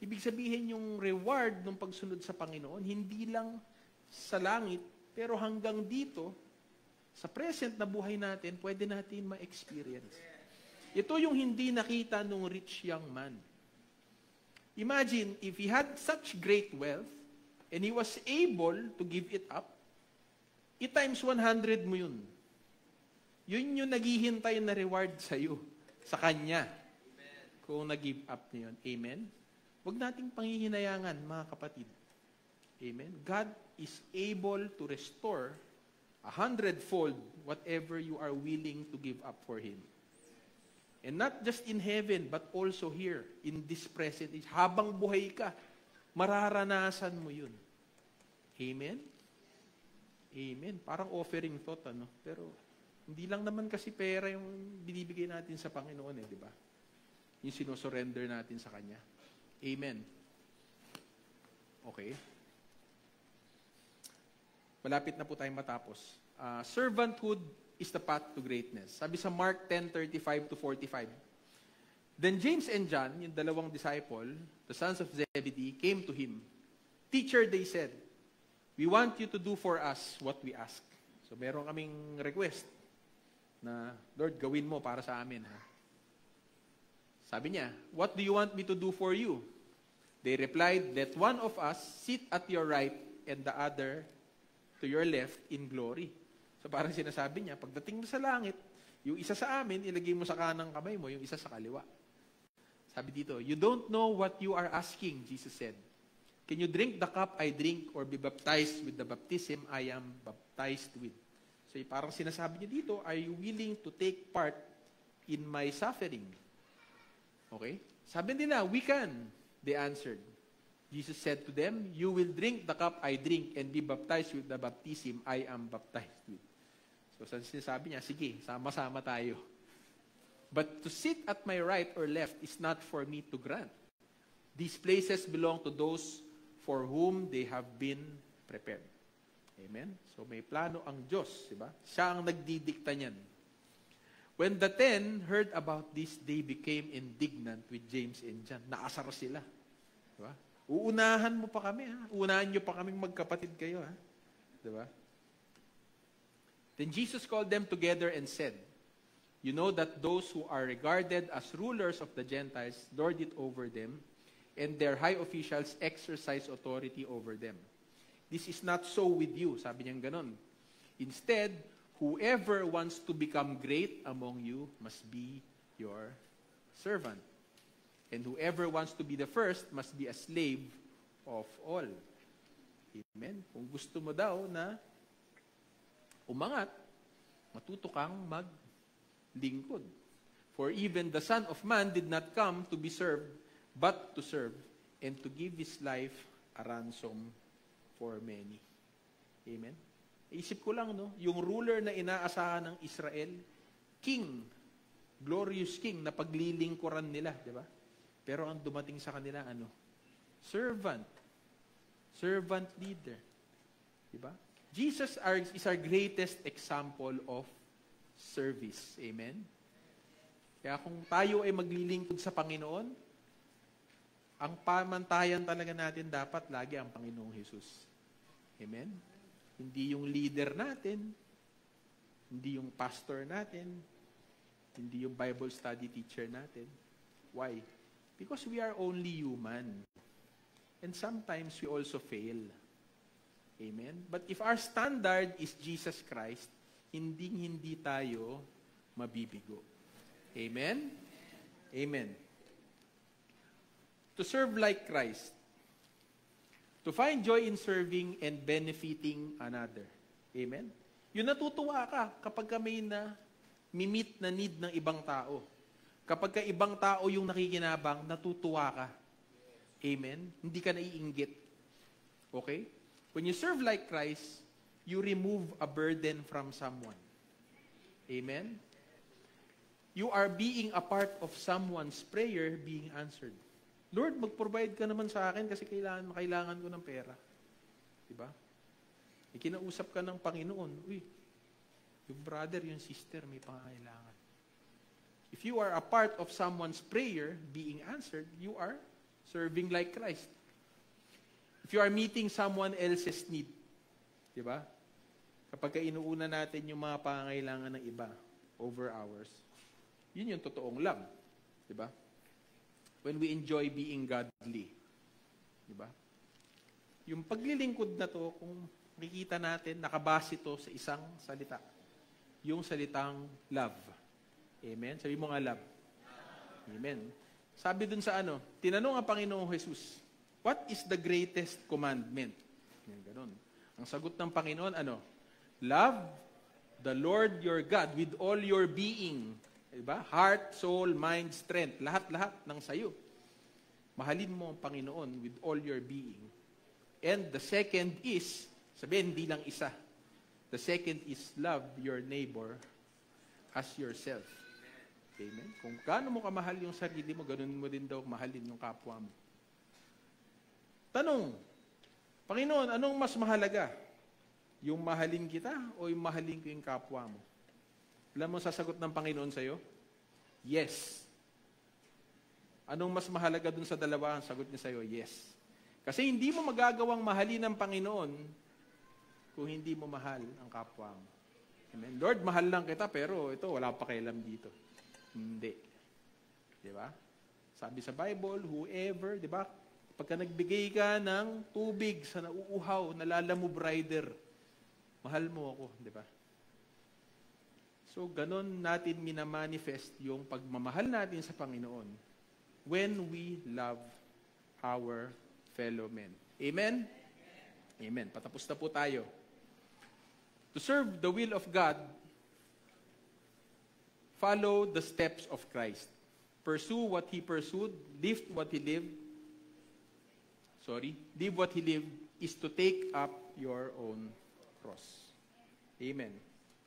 Ibig sabihin yung reward ng pagsunod sa Panginoon, hindi lang sa langit, pero hanggang dito, sa present na buhay natin, pwede natin ma-experience. Ito yung hindi nakita nung rich young man. Imagine, if he had such great wealth, and he was able to give it up, times 100 mo yun. Yun yung naghihintay na reward sa'yo, sa kanya, kung nag-give up niyo yun. Amen? Huwag nating panghihinayangan, mga kapatid. Amen? God is able to restore 100-fold whatever you are willing to give up for Him. And not just in heaven, but also here, in this present age. Habang buhay ka, mararanasan mo yun. Amen? Amen. Parang offering thought, ano? Pero, hindi lang naman kasi pera yung binibigay natin sa Panginoon, di ba? Yung sinusurrender natin sa Kanya. Amen. Okay. Malapit na po tayong matapos. Servanthood is the path to greatness. Sabi sa Mark 10:35-45. Then James and John, yung dalawang disciple, the sons of Zebedee, came to him. Teacher, they said, we want you to do for us what we ask. So meron kaming request na, Lord, gawin mo para sa amin. Ha? Sabi niya, what do you want me to do for you? They replied, let one of us sit at your right and the other to your left in glory. So parang sinasabi niya, pagdating mo sa langit, yung isa sa amin, ilagay mo sa kanang kamay mo, yung isa sa kaliwa. Sabi dito, you don't know what you are asking, Jesus said. Can you drink the cup I drink or be baptized with the baptism I am baptized with? So parang sinasabi niya dito, are you willing to take part in my suffering? Okay? Sabi nila, we can. They answered. Jesus said to them, you will drink the cup I drink and be baptized with the baptism I am baptized with. So sinasabi niya, sige, sama-sama tayo. But to sit at my right or left is not for me to grant. These places belong to those for whom they have been prepared. Amen? So may plano ang Diyos, di ba? Siya ang nagdidikta niyan. When the 10 heard about this, they became indignant with James and John. Naasar sila. Di ba? Uunahan mo pa kami, ha? Uunahan niyo pa kaming magkapatid kayo, ha? Di ba? Then Jesus called them together and said, you know that those who are regarded as rulers of the Gentiles lord it over them, and their high officials exercise authority over them. This is not so with you. Sabi niyang ganon. Instead, whoever wants to become great among you must be your servant. And whoever wants to be the first must be a slave of all. Amen? Kung gusto mo daw na umangat, matuto kang maglingkod. For even the Son of Man did not come to be served, but to serve, and to give His life a ransom for many. Amen? Isip ko lang, no? Yung ruler na inaasahan ng Israel, king, glorious king, na paglilingkuran nila, di ba? Pero ang dumating sa kanila, ano? Servant. Servant leader. Di ba? Jesus is our greatest example of service. Amen? Kaya kung tayo ay maglilingkod sa Panginoon, ang pamantayan talaga natin dapat lagi ang Panginoong Jesus. Amen? Hindi yung leader natin, hindi yung pastor natin, hindi yung Bible study teacher natin. Why? Because we are only human. And sometimes we also fail. Amen? But if our standard is Jesus Christ, hindi tayo mabibigo. Amen? Amen. To serve like Christ. To find joy in serving and benefiting another. Amen? Yung natutuwa ka kapag may na need ng ibang tao. Kapag ka ibang tao yung nakikinabang, natutuwa ka. Amen? Hindi ka naiinggit. Okay? When you serve like Christ, you remove a burden from someone. Amen? You are being a part of someone's prayer being answered. Lord, mag-provide ka naman sa akin kasi kailangan ko ng pera. Diba? Ikinausap ka ng Panginoon, uy, yung brother, yung sister, may pangangailangan. If you are a part of someone's prayer being answered, you are serving like Christ. If you are meeting someone else's need, di ba? Kapag inuuna natin yung mga pangangailangan ng iba over ours, yun yung totoong love. Di ba? When we enjoy being godly. Di ba? Yung paglilingkod na to, kung makikita natin, nakabase to sa isang salita. Yung salitang love. Amen? Sabi mo nga love. Amen. Sabi dun sa tinanong ang Panginoong Jesus, what is the greatest commandment? Yan, ganun. Ang sagot ng Panginoon, love the Lord your God with all your being. Diba? Heart, soul, mind, strength. Lahat-lahat ng sayo. Mahalin mo ang Panginoon with all your being. And the second is, sabihin, hindi lang isa. The second is love your neighbor as yourself. Amen? Kung gaano mo kamahal yung sarili mo, ganun mo din daw mahalin yung kapwa mo. Tanong, Panginoon, anong mas mahalaga? Yung mahalin kita o yung mahalin ko yung kapwa mo? Alam mo sasagot ng Panginoon sa'yo? Yes. Anong mas mahalaga dun sa dalawa? Ang sagot niya sa'yo, yes. Kasi hindi mo magagawang mahalin ng Panginoon kung hindi mo mahal ang kapwa mo. Amen. Lord, mahal lang kita, pero ito, wala pa kailam dito. Hindi. Di ba? Sabi sa Bible, whoever, di ba? Pagka nagbigay ka ng tubig sa nauuhaw, nalalamove rider, mahal mo ako, di ba? So, ganon natin minamanifest yung pagmamahal natin sa Panginoon when we love our fellow men. Amen? Amen. Patapos na po tayo. To serve the will of God, follow the steps of Christ. Pursue what He pursued, live what He lived. Live what He lived is to take up your own cross. Amen.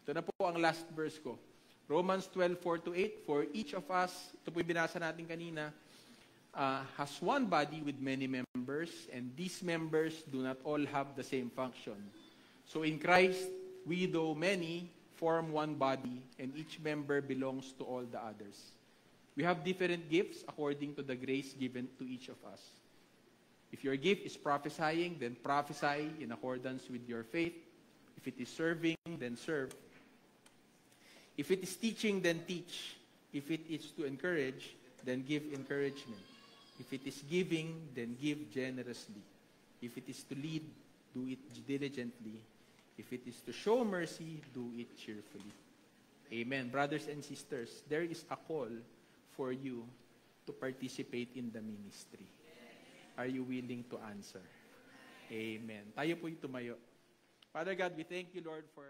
Ito na po ang last verse ko. Romans 12:4-8, for each of us, ito po yung binasa natin kanina, has one body with many members, and these members do not all have the same function. So in Christ, we though many, form one body, and each member belongs to all the others. We have different gifts according to the grace given to each of us. If your gift is prophesying, then prophesy in accordance with your faith. If it is serving, then serve. If it is teaching, then teach. If it is to encourage, then give encouragement. If it is giving, then give generously. If it is to lead, do it diligently. If it is to show mercy, do it cheerfully. Amen. Brothers and sisters, there is a call for you to participate in the ministry. Are you willing to answer? Amen. Tayo po'y tumayo. Father God, we thank you, Lord, for